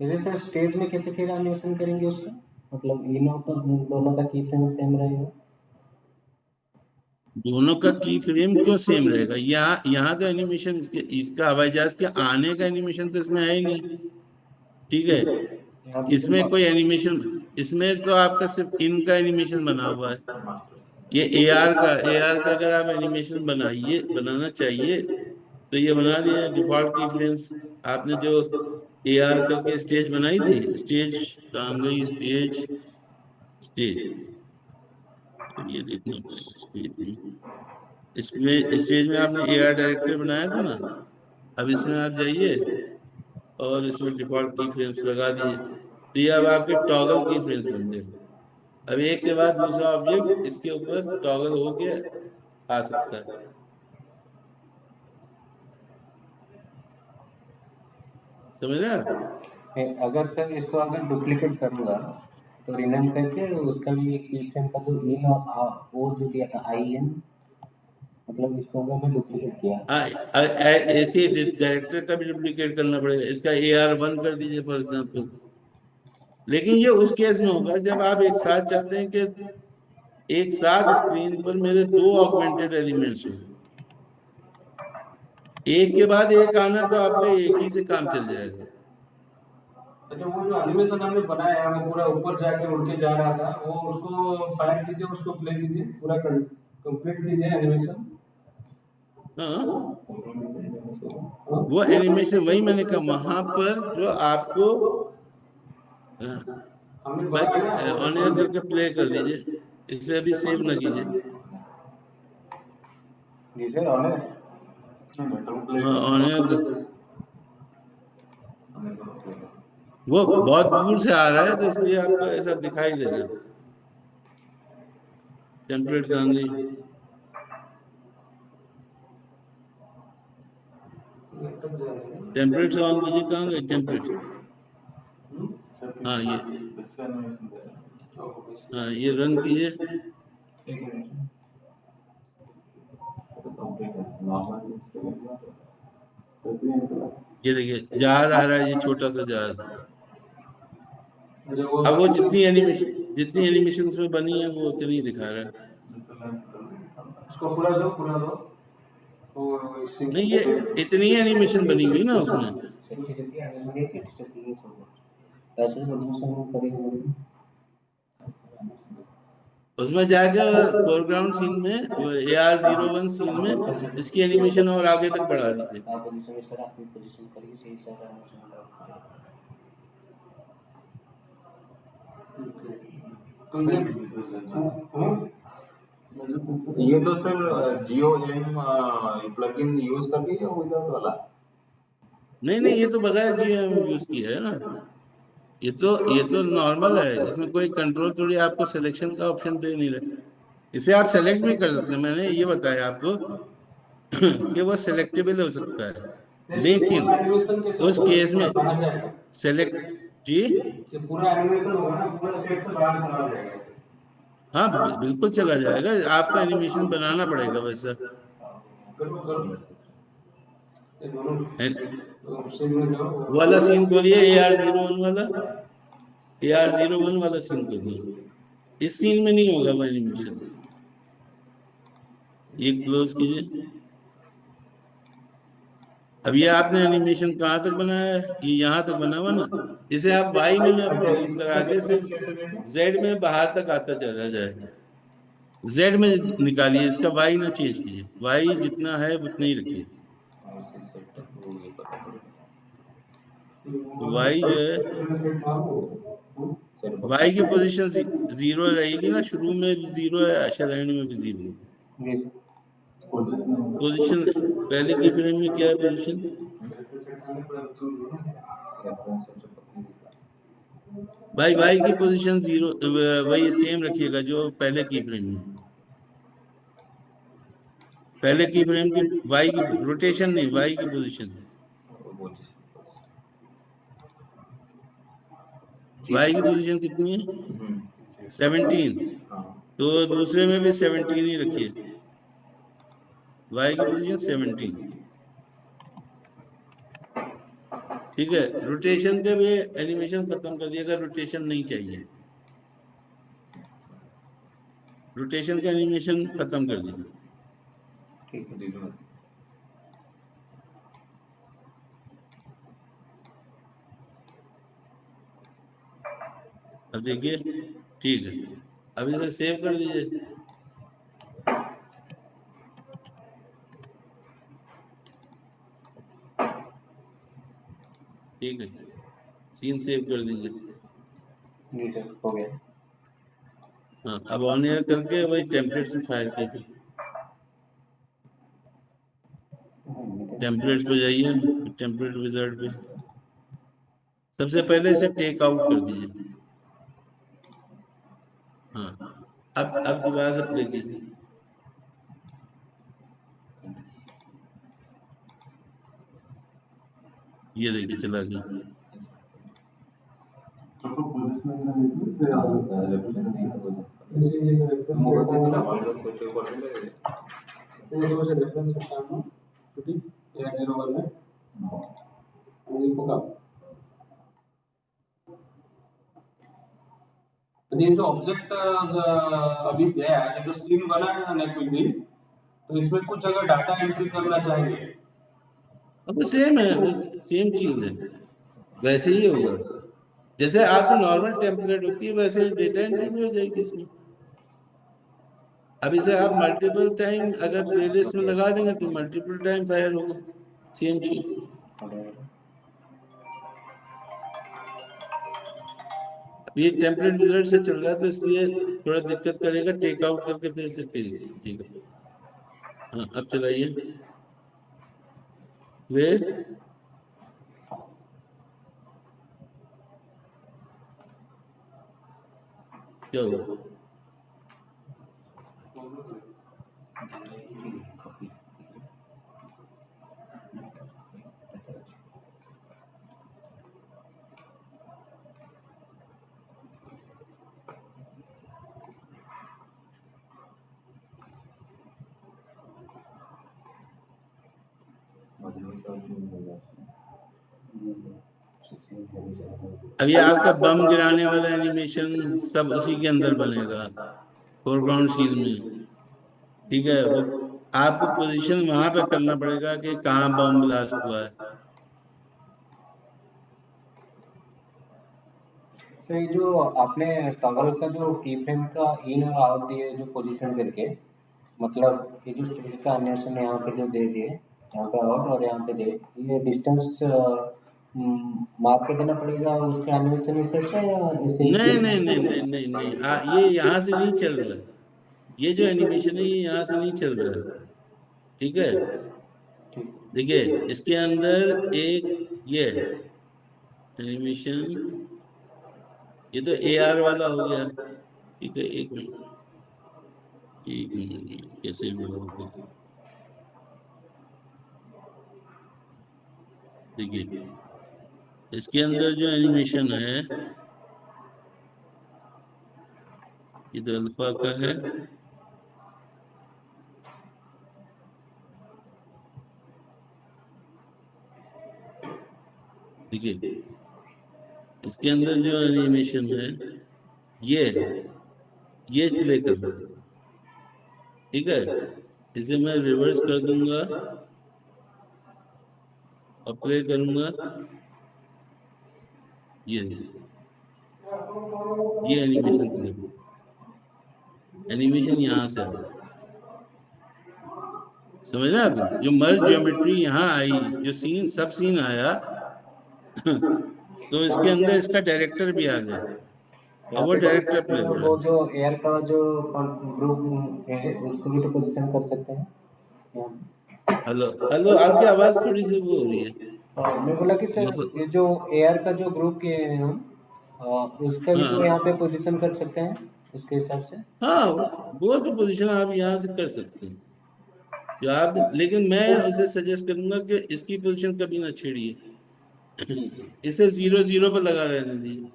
वैसे सर स्टेज में कैसे फिर एनिमेशन करेंगे उसका, मतलब इनो तो दोनों का की फ्रेम सेम रहेगा? दोनों का की फ्रेम क्यों सेम रहेगा? यहाँ तो एनिमेशन इसका हवाई जहाज के आने का एनिमेशन तो इसमें है ही नहीं, ठीक है। यहाँ पे इसमें कोई एनिमेशन, इसमें तो आपका सिर्फ इनका एनिमेशन बना हुआ है। ये AR का अगर आप एनिमेशन बनाना चाहिए तो ये बना दिया डिफॉल्ट की फ्रेम्स। आपने जो AR करके स्टेज बनाई थी, स्टेज कहाँ गई? स्टेज, स्टेज, ये देखना पड़ेगा स्टेज में। इसमें स्टेज में आपने AR डायरेक्टर बनाया था ना, अब इसमें आप जाइए और इसमें डिफॉल्ट की फ्रेम्स लगा दिए, तो ये अब आपके टॉगल की फ्रेम्स बन गए। अब एक के बाद दूसरा ऑब्जेक्ट इसके ऊपर टॉगल होके आ सकता है। समझ रहे हैं आप? अगर सर इसको अगर डुप्लीकेट करूँगा तो रिनेम करके उसका भी एक की फ्रेम का जो इन और वो जो दिया था IN, मतलब इसको अगर मैं डुप्लीकेट किया ऐसे डायरेक्टर का भी डुप्लीकेट करना पड़ेगा। इसका AR1 कर दीजिए फॉर एग्जाम्पल। लेकिन ये उस केस में होगा जब आप एक साथ चाहते हैं कि एक साथ स्क्रीन पर मेरे दो ऑगमेंटेड एलिमेंट्स हो, एक के बाद एक आना तो आपका एक ही से काम चल जाएगा। अच्छा, वो जो एनिमेशन हमने बनाया है वो पूरा ऊपर जाके उड़ के जा रहा था, वो उसको फायर कीजिए, उसको प्ले कीजिए, पूरा कंप्लीट कीजिए एनिमेशन। हाँ, वो एनिमेशन वही मैंने कहा, वहां पर जो आपको हमने भाई बनाया ऑन एयर करके प्ले कर दीजिए, इसे अभी सेव ना कीजिए। जी सर ऑनर हाँ, ऑन एयर वो बहुत दूर से आ रहा है तो इसलिए आपको ऐसा दिखाई दे रहा है। टेम्पलेट कहाँ गई? टेम्पलेट से ऑन कीजिए, कहाँ गई टेम्पलेट? हाँ ये रन कीजिए। ये देखिए जहाज आ रहा है, ये छोटा सा जहाज। अब वो जितनी एनिमेशन उसमें बनी है वो उतनी दिखा रहा है। उसको पूरा दो, पूरा दो। वो इससे नहीं, ये इतनी एनिमेशन बनी हुई ना उसमें। उसमें जाकर फोरग्राउंड सीन में AR01 सीन में इसकी एनिमेशन और आगे तक बढ़ा दीजिए। ये तो सर GeoM प्लगइन यूज करके या विदाउट वाला? नहीं, ये तो बगैर GeoM यूज किया है ना। ये तो नॉर्मल है, इसमें कोई कंट्रोल थोड़ी आपको सिलेक्शन का ऑप्शन दे नहीं रहे। इसे आप सेलेक्ट भी कर सकते हैं, मैंने ये बताया आपको कि वो सिलेक्टेबल हो सकता है, लेकिन एनिमेशन के उस केस में बाहर जाएगा, सेलेक्ट जी। कि पूरा एनिमेशन होगा ना, पूरा सेट से बाहर चला जाएगा ऐसे। हाँ, बिल्कुल चला जाएगा, आपको एनिमेशन बनाना पड़ेगा वैसा। करो करो, ये दोनों सीन में जाओ। वो वाला सीन खोलिए, AR01 वाला, AR01 वाला सीन खोलिए। इस सीन में नहीं होगा वो एनिमेशन। ये क्लोज कीजिए। अब ये आपने एनिमेशन कहाँ तक बनाया है? ये यहाँ तक बना हुआ ना, इसे आप Y में ना मूव करा के सिर्फ Z में बाहर तक आता चला जाए। Z में निकालिए, इसका Y ना चेंज कीजिए, Y जितना है उतना ही रखिए। Y जो है, Y की पोजीशन 0 रहेगी ना, शुरू में भी 0 है, शायद एंड में भी 0 है। पोजीशन पहले की फ्रेम में क्या है पोजीशन? भाई Y की पोजीशन 0 वही सेम रखिएगा जो पहले की फ्रेम में। पहले की फ्रेम की वाई की रोटेशन नहीं, वाई की पोजीशन, वो चीज वाई की पोजीशन कितनी है? हम्म, 17। हाँ तो दूसरे में भी 17 ही रखिए, वाई की पोजीशन 17। ठीक है, रोटेशन के भी एनिमेशन खत्म कर दिया, अगर रोटेशन नहीं चाहिए, रोटेशन का एनिमेशन खत्म कर दीजिए। ठीक है। दिनों में। अब देखिए, ठीक है, अब इसे सेव कर दीजिए। ठीक है, सीन सेव कर दीजिए। जी सर, हो गया। हाँ, अब ऑन एयर करके वही टेम्पलेट से फायर कीजिए। टेम्पलेट्स पे जाइए, टेम्पलेट विजार्ड पे सबसे पहले इसे टेक आउट कर दीजिए। हाँ, अब दोबारा से प्ले कीजिए। ये देखिए चला गया। आपको पोजीशनिंग का देखिए से रेफरेंस नहीं है वो इसे ये रेफरेंस सेट है ना, हमारे सेट कर ले ये जो से रेफरेंस सेट है ना, ठीक है, 801 में ये होगा। तो ये जो ऑब्जेक्ट अभी गया है, ये जो सीन बना है ना कोई भी, तो इसमें कुछ अगर डाटा एंट्री करना चाहिए, अब सेम है, सेम चीज है, वैसे ही होगा जैसे आपकी नॉर्मल टेम्पलेट होती है, वैसे डेटा एंट्री भी हो जाएगी इसमें। अब इसे आप मल्टीपल टाइम अगर प्लेलिस्ट में लगा देंगे तो मल्टीपल टाइम फायर होगा, सेम चीज। अब ये टेम्पलेट विजार्ड से चल रहा है तो इसलिए थोड़ा दिक्कत करेगा, टेक आउट करके फिर से ठीक है। हाँ, अब चलाइए वे, क्या हुआ? अब ये आपका बम गिराने वाला एनिमेशन सब उसी के अंदर बनेगा, फोरग्राउंड सीन में। ठीक है, वो आपको पोजीशन वहां पे करना पड़ेगा कि कहाँ बम ब्लास्ट हुआ है। सर ये जो आपने टॉगल का जो की फ्रेम का इन और आउट दिए जो पोजीशन करके, मतलब ये जो स्टेज का एनिमेशन यहाँ पे जो दे दिए, यहाँ पे आउट और यहाँ पे दे, ये डिस्टेंस मार्क कर देना पड़ेगा उसके एनिमेशन हिसाब से, या ऐसे नहीं नहीं नहीं नहीं नहीं नहीं, ये यहाँ से नहीं चल रहा है, ये जो एनिमेशन है ये यहाँ से नहीं चल रहा है। ठीक है, ठीक। देखिए इसके अंदर एक ये है एनिमेशन, ये तो AR वाला हो गया। ठीक है, एक मिनट कैसे भी होगा। देखिए इसके अंदर जो एनिमेशन है ये तो अल्फा का है। देखिए इसके अंदर जो एनिमेशन है ये है, ये प्ले करना। ठीक है, इसे मैं रिवर्स कर दूंगा और प्ले करूंगा। ये एनिमेशन प्ले, एनिमेशन यहाँ से आया, समझ रहे हैं आप? जो मर्ज ज्योमेट्री यहाँ आई, जो सीन सब सीन आया तो इसके अंदर इसका डायरेक्टर भी आ गया, यहाँ अब वो पे डायरेक्टर प्ले हो रहा वो है। जो एयर का जो ग्रुप है उसको भी तो पोजीशन कर सकते हैं यहाँ पे। हेलो हेलो, आपकी आवाज थोड़ी सी वो हो रही है, मैं बोला कि सर मतलब ये जो एयर का जो ग्रुप किए हैं हम, उसका भी तो हाँ यहाँ पे पोजीशन कर सकते हैं उसके हिसाब से। हाँ, वो तो पोजीशन आप यहाँ से कर सकते हैं। जो आप, लेकिन मैं उसे सजेस्ट करूंगा कि इसकी पोजीशन कभी ना छेड़िए, जी जी इसे 0 0 पर लगा रहने दीजिए,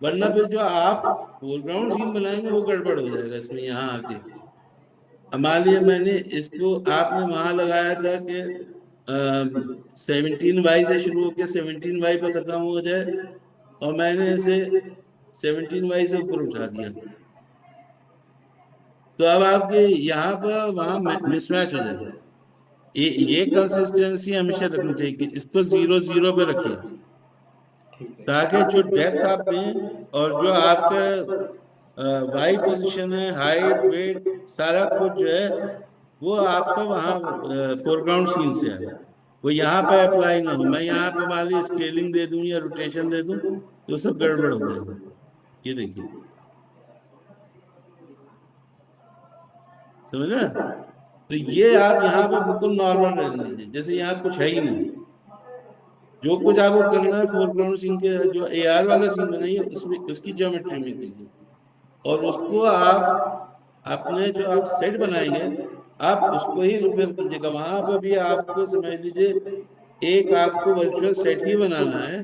वरना फिर जो आप फोरग्राउंड सीन बनाएंगे वो गड़बड़ हो जाएगा इसमें यहाँ आके। अब मान लीजिए मैंने इसको, आपने वहां लगाया था कि 17 वाई से शुरू होकर 17 वाई पर खत्म हो जाए, और मैंने इसे 17 वाई से ऊपर उठा दिया, तो अब आपके यहाँ पर वहां मिसमैच हो जाएगा। ये कंसिस्टेंसी हमेशा रखनी चाहिए कि इसको 0 0 पे रखिए, ठीक है। ताकि जो डेप्थ आप दें और जो आपका वाई पोजीशन है, हाइट, वेट, सारा कुछ जो है वो आपका वहाँ फोरग्राउंड सीन से आए, वो यहाँ पे अप्लाई ना हो। मैं यहाँ पे मान ली स्केलिंग दे दूं या रोटेशन दे दूं तो सब गड़बड़ हो जाएगा। ये देखिए, समझ रहे हैं? तो ये आप यहाँ पे बिल्कुल नॉर्मल रहने दीजिए, जैसे यहाँ कुछ है ही नहीं। जो कुछ आपको करना है फोरग्राउंड सीन के जो एआर वाला सीन बनाइए उसमें उसकी ज्योमेट्री में कीजिए, और उसको आप अपने जो आप सेट बनाएंगे आप उसको ही रिफर कीजिएगा। वहां पर भी आपको समझ लीजिए एक आपको वर्चुअल सेट ही बनाना है,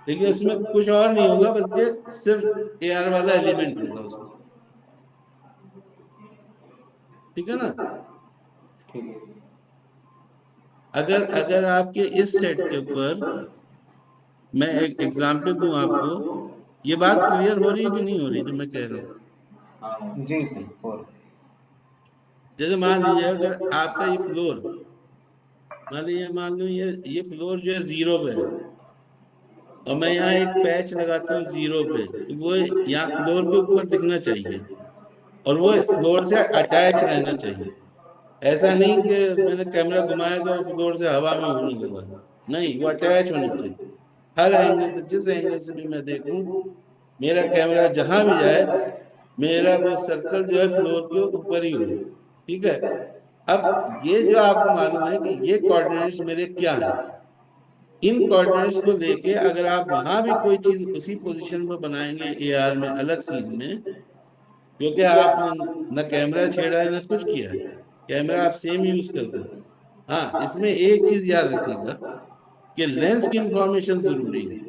लेकिन उसमें कुछ और नहीं होगा बल्कि सिर्फ एआर वाला एलिमेंट होगा उसमें। ठीक है ना? ठीक है। अगर अगर आपके इस सेट के ऊपर मैं एक एग्जांपल दूं आपको, ये बात क्लियर हो रही है कि नहीं हो रही जो मैं कह रहा हूँ? हाँ जी जी और जैसे मान लीजिए अगर आपका ये फ्लोर, मान लो ये फ्लोर जो है 0 पे है, और मैं यहाँ एक पैच लगाता हूँ 0 पे, तो वो यहाँ फ्लोर के ऊपर दिखना चाहिए और वो फ्लोर से अटैच रहना चाहिए। ऐसा नहीं कि मैंने कैमरा घुमाया तो फ्लोर से हवा में होने लगा, नहीं, वो अटैच होना चाहिए हर एंगल से। जिस एंगल से भी मैं देखूं, मेरा कैमरा जहां भी जाए, मेरा वो सर्कल जो है फ्लोर के ऊपर ही हो। ठीक है? अब ये जो आपको मालूम है कि ये कोऑर्डिनेट्स मेरे क्या हैं, इन कोऑर्डिनेट्स को लेके अगर आप वहां भी कोई चीज उसी पोजीशन पर बनाएंगे एआर में अलग सीन में, क्योंकि आपने न कैमरा छेड़ा है न कुछ किया है, कैमरा आप सेम यूज कर रहे हैं। हाँ, इसमें एक चीज याद रखिएगा कि लेंस की इंफॉर्मेशन जरूरी है।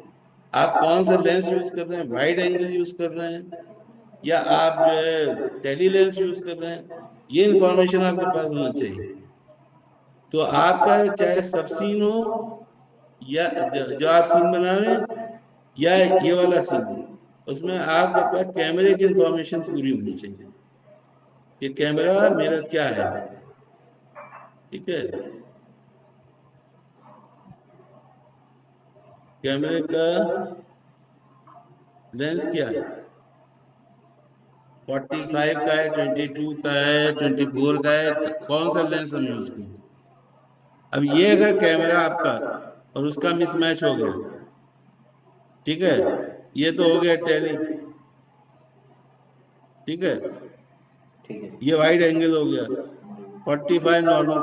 आप कौन सा लेंस यूज कर रहे हैं, वाइड एंगल यूज कर रहे हैं या आप जो है टेली लेंस यूज कर रहे हैं, ये इंफॉर्मेशन आपके पास होना चाहिए। तो आपका चाहे सब सीन हो या जो आप सीन बना रहे हैं या ये वाला सीन हो, उसमें आपके पास कैमरे की इंफॉर्मेशन पूरी होनी चाहिए कि कैमरा मेरा क्या है। ठीक है? कैमरे का लेंस क्या है, 45 का है, 22 का है, 24 का है, कौन सा लेंस हम यूज करें। अब ये अगर कैमरा आपका और उसका मिसमैच हो गया, ठीक है, ये तो हो गया टेली, ठीक है, ठीक है। ये वाइड एंगल हो गया, 45 नॉर्मल,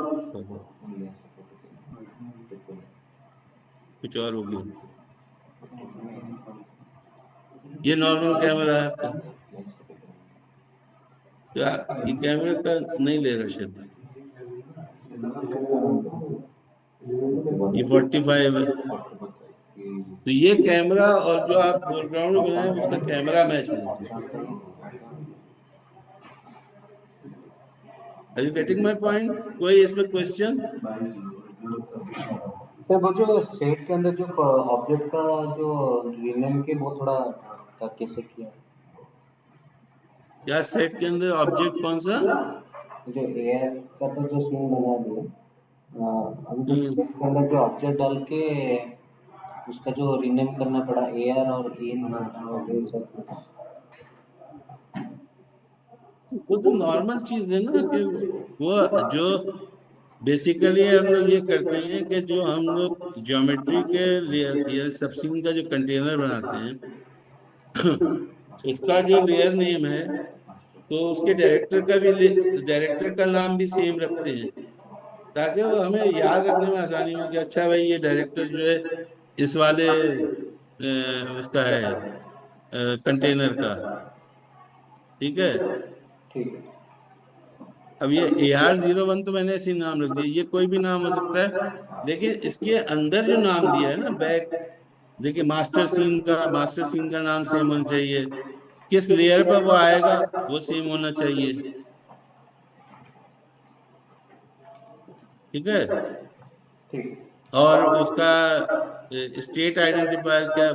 कुछ और हो गया, ये नॉर्मल कैमरा है आपका, तो ये कैमरे का नहीं ले रहा शायद, ये 45 है। तो ये कैमरा और जो आप फोरग्राउंड में बनाए उसका कैमरा मैच होना चाहिए। Are you getting my point? कोई इसमें क्वेश्चन? सर वो जो स्टेट के अंदर जो ऑब्जेक्ट का जो रीनेम के वो थोड़ा कैसे किया क्या सेट के अंदर ऑब्जेक्ट कौन सा? जो एआर का तो जो सीन बना दिया अभी जो हम्म, स्टेट के अंदर जो ऑब्जेक्ट डाल के उसका जो रीनेम करना पड़ा एआर और इन और ये सब कुछ। वो तो नॉर्मल चीज है ना कि वो जो बेसिकली हम लोग ये करते हैं कि जो हम लोग ज्योमेट्री के लेयर सबसीन का जो कंटेनर बनाते हैं उसका जो लेयर नेम है, तो उसके डायरेक्टर का भी डायरेक्टर का नाम भी सेम रखते हैं, ताकि वो हमें याद रखने में आसानी हो कि अच्छा भाई ये डायरेक्टर जो है इस वाले उसका है कंटेनर का। ठीक है? ठीक है। अब ये AR01 तो मैंने ऐसे ही नाम रख दिया, ये कोई भी नाम हो सकता है, लेकिन इसके अंदर जो नाम दिया है ना बैक, देखिए मास्टर सीन का नाम सेम होना चाहिए, किस लेयर पर वो आएगा वो सेम होना चाहिए, ठीक है। ठीक। और उसका स्टेट आइडेंटिफायर क्या है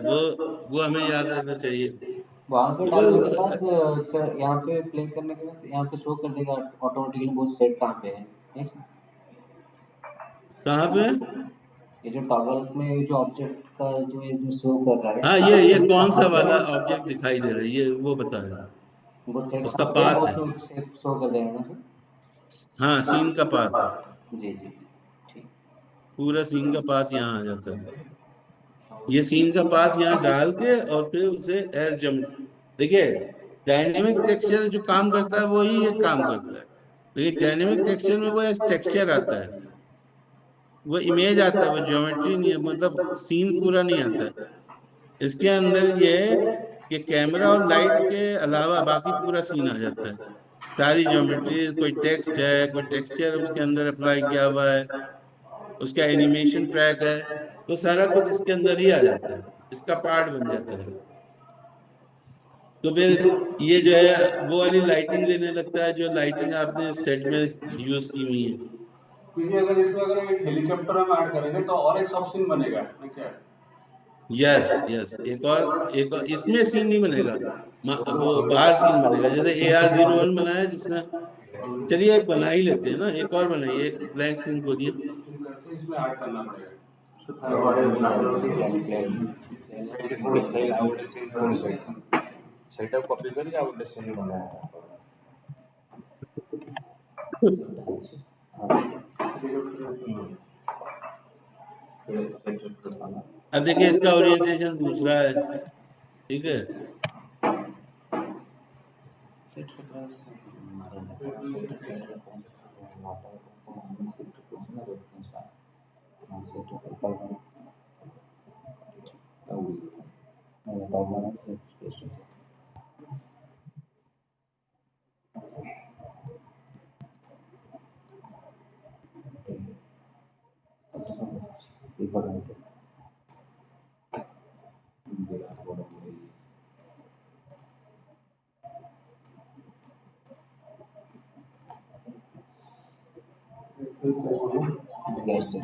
वो हमें याद रहना चाहिए। वहाँ पे वो डालने के बाद सर यहाँ पे प्ले करने के बाद यहाँ पे शो कर देगा ऑटोमेटिकली वो सेट कहाँ पे है, नहीं सर? कहाँ पे? ये जो टॉगल में ये जो ऑब्जेक्ट का जो ये जो शो कर रहा हाँ, है ये कौन सा कहाँ पे वाला ऑब्जेक्ट दिखाई दे रहा है, ये वो बता रहे हैं, वो सेट उसका कहाँ पे है पाथ वो है। शो कर देगा ना सर? हाँ, सीन का पाथ है, जी जी ठीक। पूरा सीन का पाथ यहाँ आ जाता है। ये सीन का पाथ यहाँ डाल के और फिर उसे एज जम, देखिए डायनेमिक टेक्सचर जो काम करता है वही ये काम करता है, लेकिन डायनेमिक टेक्सचर में वो एज टेक्सचर आता है, वो इमेज आता है, वो ज्योमेट्री नहीं है, मतलब सीन पूरा नहीं आता है। इसके अंदर ये है कि कैमरा और लाइट के अलावा बाकी पूरा सीन आ जाता है, सारी ज्योमेट्री, कोई टेक्स्ट है, कोई टेक्सचर उसके अंदर अप्लाई किया हुआ है, उसका एनिमेशन ट्रैक है, तो सारा कुछ इसके अंदर ही आ जाता है, इसका पार्ट बन जाता है। तो फिर ये जो है वो वाली लाइटिंग देने लगता है जो लाइटिंग आपने सेट में यूज की हुई है। पीछे अगर इसमें अगर एक हेलीकॉप्टर हम ऐड करेंगे तो और एक सब सीन बनेगा ना क्या? यस यस, एक और इसमें सीन नहीं बनेगा, वो बाहर सीन बनेगा, जैसे AR01 बनाया जिसमें, चलिए एक बना ही लेते हैं ना, एक और बनाइए, एक ब्लैंक सीन खोलिए। सब सीन करके इसमें ऐड करना पड़ेगा। ସେଇଟାକୁ କପି କରି ଆଉ ଗୋଟେ ସିନ୍ ବନାଏ। अब देखिए इसका ओरिएंटेशन दूसरा है, ठीक है। Yes, sir.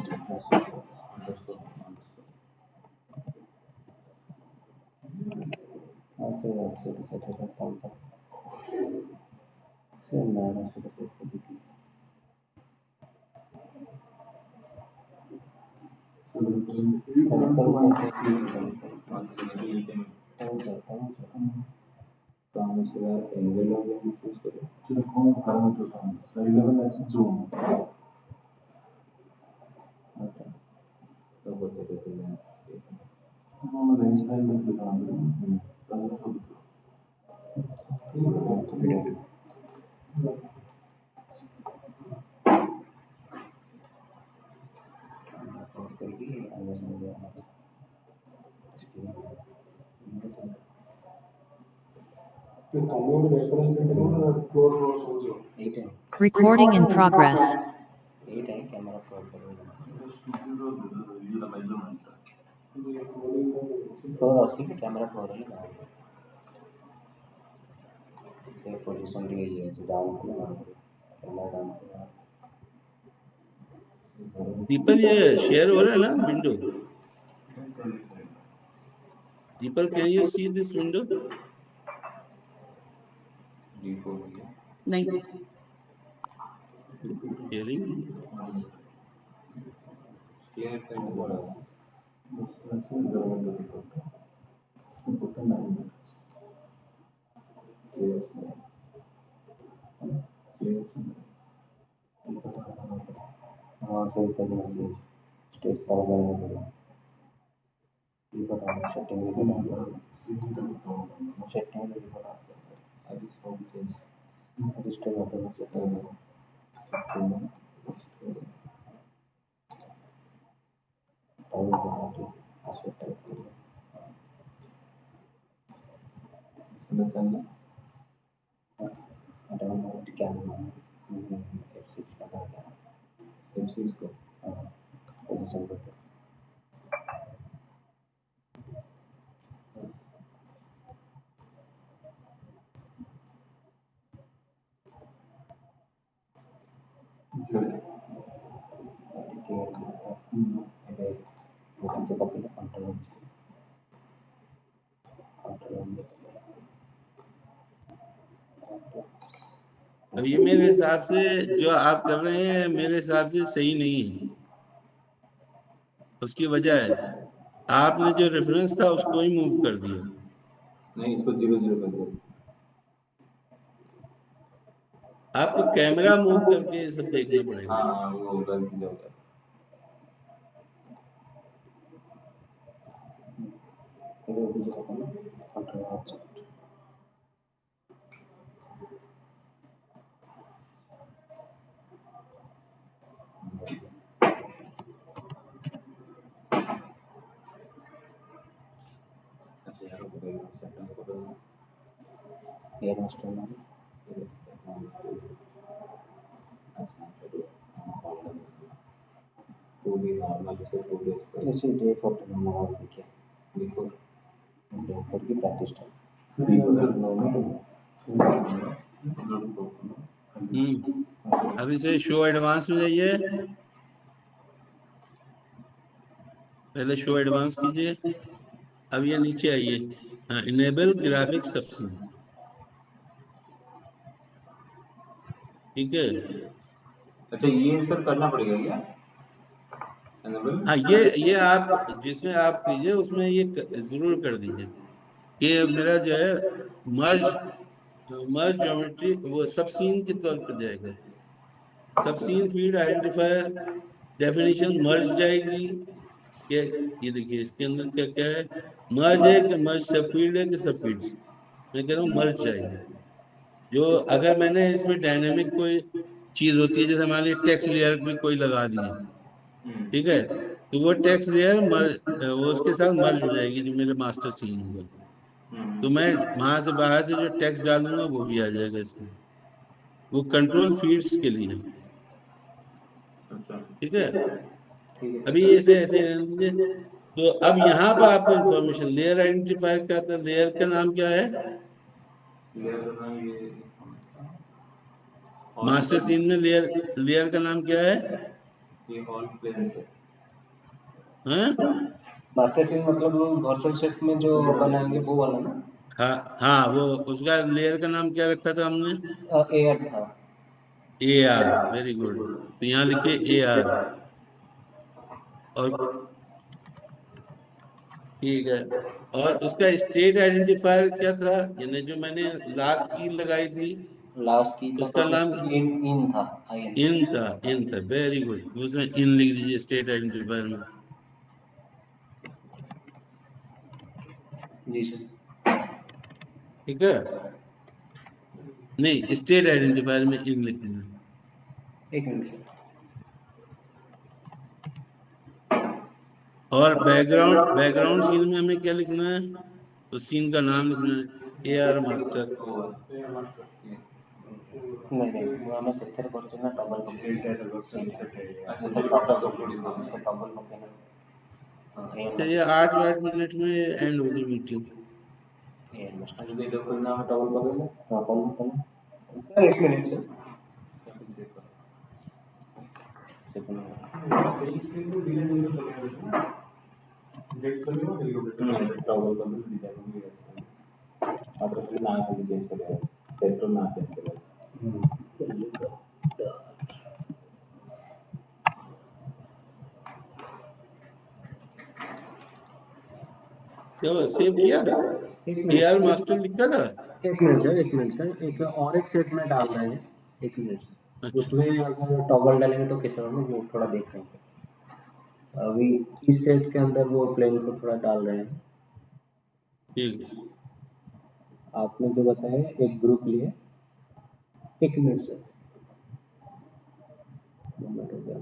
Recording in progress. Camera camera position दी है डाउन कैमरा डाउन। दीपल ये शेयर हो रहा है ना window? Deepal, can you see this window? नहीं, शेयरिंग। हाँ सही तरीके स्टेज पर बनाना ये बताना सेटिंग में बनाना सेटिंग में बनाना अभी सब चीज रजिस्टर होता है सेटिंग में ताऊ बनाते ऐसे टाइप में सुनते हैं ना डाउनलोड कैमरा F6 का था क्या? F6 को हाँ, पोजीशन करते अब ये मेरे हिसाब से जो आप कर रहे हैं मेरे हिसाब से सही नहीं है। उसकी वजह है आपने जो रेफरेंस था उसको ही मूव कर दिया। नहीं, इसको 0 0 कर दिया। आपको कैमरा मूव करके ये सब देखना पड़ेगा। हाँ, वो गलती से हो गया। अच्छा यार, को सेटिंग को तो एयर मास्टर में तो भी नॉर्मल से 2 डेज इसी डे फोटो में लगा देखिए देखो डे फोर की प्रैक्टिस टाइम अभी से शो एडवांस में जाइए, पहले शो एडवांस कीजिए। अब ये नीचे आइए, हाँ, इनेबल ग्राफिक्स सबसीन, ठीक है। अच्छा, ये सर करना पड़ेगा क्या? Enable? हाँ, ये आप जिसमें आप कीजिए उसमें ये जरूर कर दीजिए कि मेरा जो है मर्ज मर्ज ज्योमेट्री वो सब सीन के तौर पर जाएगा। सब सीन फील्ड आइडेंटिफायर डेफिनेशन मर्ज जाएगी। ये देखिए इसके अंदर क्या क्या है, मर्ज है कि मर्ज सब फील्ड है कि सब फील्ड्स, मैं कह रहा हूँ मर्ज जाएगी। जो अगर मैंने इसमें डायनेमिक कोई चीज होती है, जैसे मान लीजिए टेक्स्ट लेयर में कोई लगा दिए, ठीक है, तो वो टेक्स्ट लेयर वो उसके साथ मर्ज हो जाएगी जो मेरे मास्टर सीन होगा। तो मैं वहां से बाहर से जो टेक्स्ट डालूंगा वो भी आ जाएगा इसमें। वो कंट्रोल फील्ड्स के लिए है, अच्छा, ठीक है। ठीक है अभी ऐसे ऐसे रहने दीजिए। तो अब यहाँ पर आपको इंफॉर्मेशन लेयर आइडेंटिफायर क्या था, लेयर का नाम क्या है, लेयर करना ये मास्टर सीन में लेयर का नाम क्या है, ये ऑल प्लेन्स है। हाँ मास्टर सीन मतलब वो वर्चुअल सेट में जो बनाएंगे वो वाला ना हाँ हाँ, वो उसका लेयर का नाम क्या रखा था हमने, एयर था ए आर, वेरी गुड। तो यहाँ लिखिए ए आर, और ठीक है। और उसका स्टेट आइडेंटिफायर क्या था, यानी जो मैंने लास्ट की लगाई थी लास्ट की का उसका तो नाम इन था इन इन था, वेरी गुड। उसमें इन लिख दीजिए स्टेट आइडेंटिफायर में, जी सर ठीक है। नहीं, स्टेट आइडेंटिफायर में इन लिखना है। एक मिनट सर और बैकग्राउंड सीन में हमें क्या लिखना है, तो सीन का नाम लिखना है ए आर मास्टर। नहीं नहीं वो हमें 70% ना डबल अच्छा, जो टॉप का पूरी तो डबल लोकेशन तो ये 8 मिनट में एंड होगी मीटिंग। एयर मास्टर अच्छा, ये लोग नाम टॉवल बदल सर एक मिनट सर टॉवल बदल दिया मात्र फिर ना चेंज करेगा, सेट ना चेंज करेगा। क्या सेव किया, ए आर मास्टर लिखा था। एक मिनट सर एक और एक सेट में डाल रहे हैं एक मिनट सर अच्छा, उसमें अगर टॉगल डालेंगे तो कैसे होगा वो थोड़ा देख रहे हैं अभी इस सेट के अंदर वो प्लेन को थोड़ा डाल रहे हैं ठीक है। आपने जो बताया एक ग्रुप लिए एक मिनट सर मोमेंट हो गया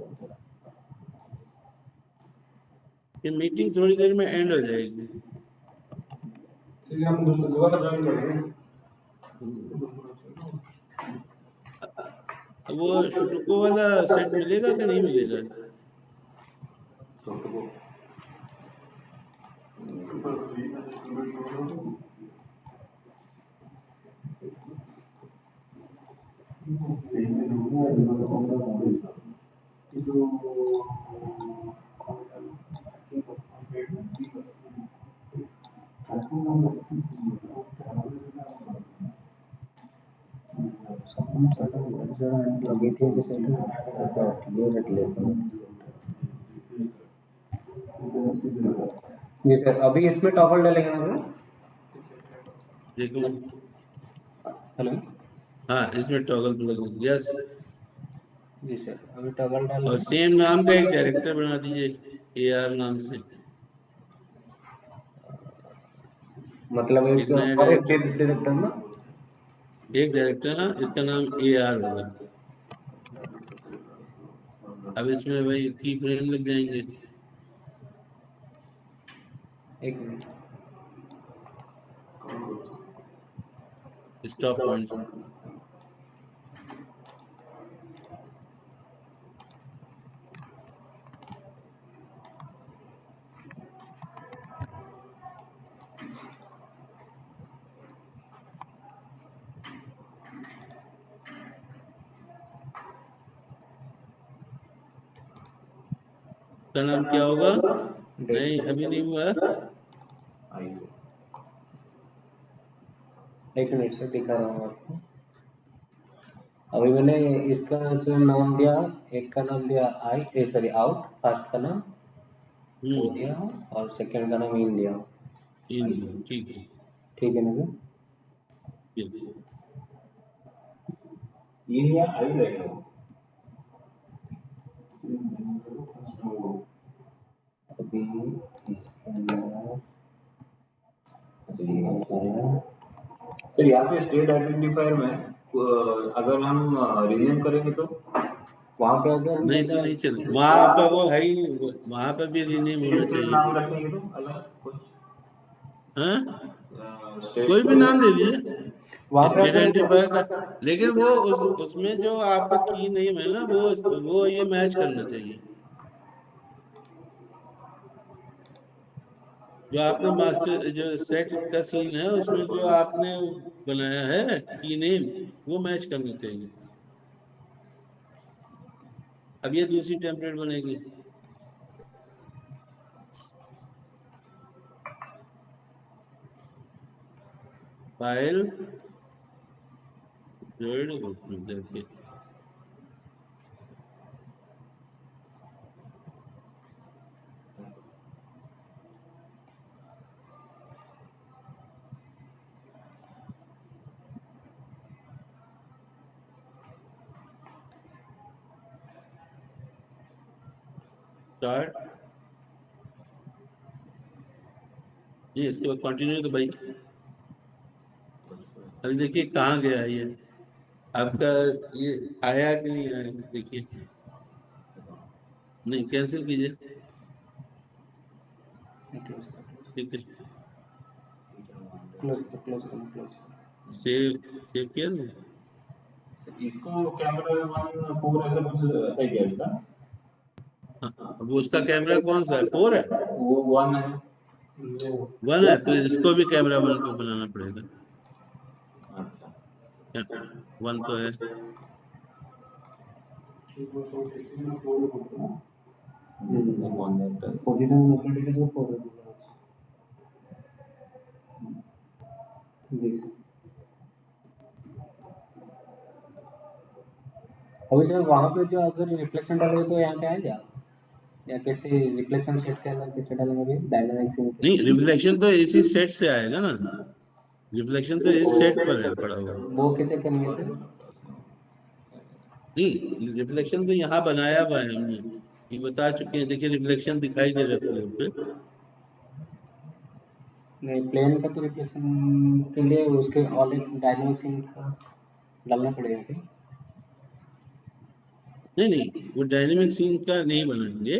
ये मीटिंग थोड़ी देर में एंड हो जाएगी। चलिए हम दोबारा ज्वाइन करेंगे। वो शुटुको वाला सेट मिलेगा कि नहीं मिलेगा? लगी थी जैसे ये रख लेते हैं। जी सर, अभी इसमें टॉगल डालेंगे ना सर? देखो, हेलो। हाँ इसमें टॉगल प्लग, यस। जी सर, अभी टॉगल डाल और सेम नाम का एक डायरेक्टर बना दीजिए, AR नाम से। मतलब एक एक नया और एक डायरेक्टर, डायरेक्टर ना? एक डायरेक्टर, हाँ इसका नाम AR होगा। अब इसमें भाई की फ्रेम लग जाएंगे। एक मिनट। Stop point. का नाम क्या होगा? नहीं अभी नहीं हुआ। एक मिनट से दिखा रहा हूँ आपको। अभी मैंने इसका सर नाम दिया, एक का नाम दिया सॉरी आउट, फर्स्ट का नाम वो दिया हूँ और सेकंड का नाम इन दिया हूँ। ठीक है। ठीक है ना सर? इन या आई रहेगा। अभी इसके अंदर सर यहाँ पे स्टेट आइडेंटिफायर में अगर हम रीनेम करेंगे तो वहाँ पे अगर नहीं तो नहीं चले, वहाँ पे वो है ही नहीं, वहाँ पे भी रीनेम होना स्टेट चाहिए। नाम रखेंगे तो अलग कुछ हाँ, स्टेट कोई भी नाम दे दीजिए वहाँ पे स्टेट अगर आइडेंटिफायर का, लेकिन वो उसमें जो आपका की नेम है ना, वो ये मैच करना चाहिए। जो आपने मास्टर जो सेट का सीन है उसमें जो आपने बनाया है की नेम, वो मैच करना चाहिए। अब ये दूसरी टेम्पलेट बनेगी। फाइल देखिए, स्टार्ट। ये इसके बाद कंटिन्यू, तो भाई अभी देखिए कहाँ गया ये आपका, ये आया कि नहीं आया देखिए। नहीं, कैंसिल कीजिए। ठीक है, क्लोज सेव किया ना? इसको कैमरा 1 4 ऐसा कुछ है क्या इसका? हाँ, अब उसका कैमरा कौन सा है? 4 है, वो 1 है। 1 है, तो इसको भी कैमरा 1 को बनाना पड़ेगा। अच्छा 1 तो है। पोजीशन नोटिफिकेशन फॉर जी। अभी सर वहाँ पे जो अगर रिफ्लेक्शन डालेंगे तो यहाँ पे आएगा या कैसे? रिफ्लेक्शन सेट के अंदर कैसे डालेंगे अभी डायनामिक्स में? नहीं, रिफ्लेक्शन तो इसी सेट से आएगा ना, रिफ्लेक्शन तो इस सेट पर है पड़ा हुआ। वो कैसे करेंगे सर? नहीं, रिफ्लेक्शन तो यहाँ बनाया हुआ है हमने, ये बता चुके हैं। देखिए रिफ्लेक्शन दिखाई दे रहा है फ्लोर पे। नहीं, प्लेन का तो रिफ्लेक्शन के लिए उसके ऑल डायनामिक्स का डालना पड़ेगा क्या? नहीं नहीं, वो डायनेमिक सीन का नहीं बनाएंगे,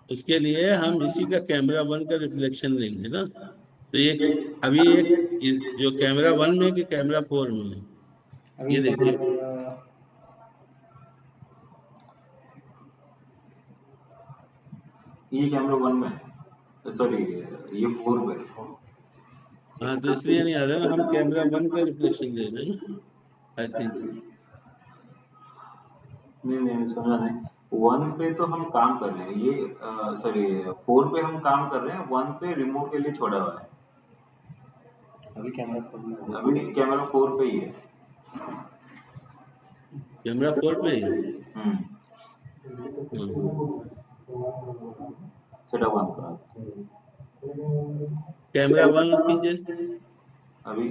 उसके लिए हम इसी का कैमरा 1 का रिफ्लेक्शन लेंगे ना। तो एक अभी एक जो कैमरा 1 में कि कैमरा 4 में है, अभी ये देखिए। ये कैमरा 1 में है, सॉरी ये 4 पे। हाँ तो इसलिए नहीं आ रहा ना, हम कैमरा 1 का रिफ्लेक्शन दे रहे हैं आई थिंक। नहीं समझा नहीं। 1 पे तो हम काम कर रहे हैं, ये सॉरी 4 पे हम काम कर रहे हैं, 1 पे रिमोट के लिए छोड़ा हुआ है। अभी कैमरा खोलना अभी कैमरा 4 पे ही है। कैमरा 4 पे ही है। हम्म सेटअप ऑन करा। कैमरा 1 कीजिए। अभी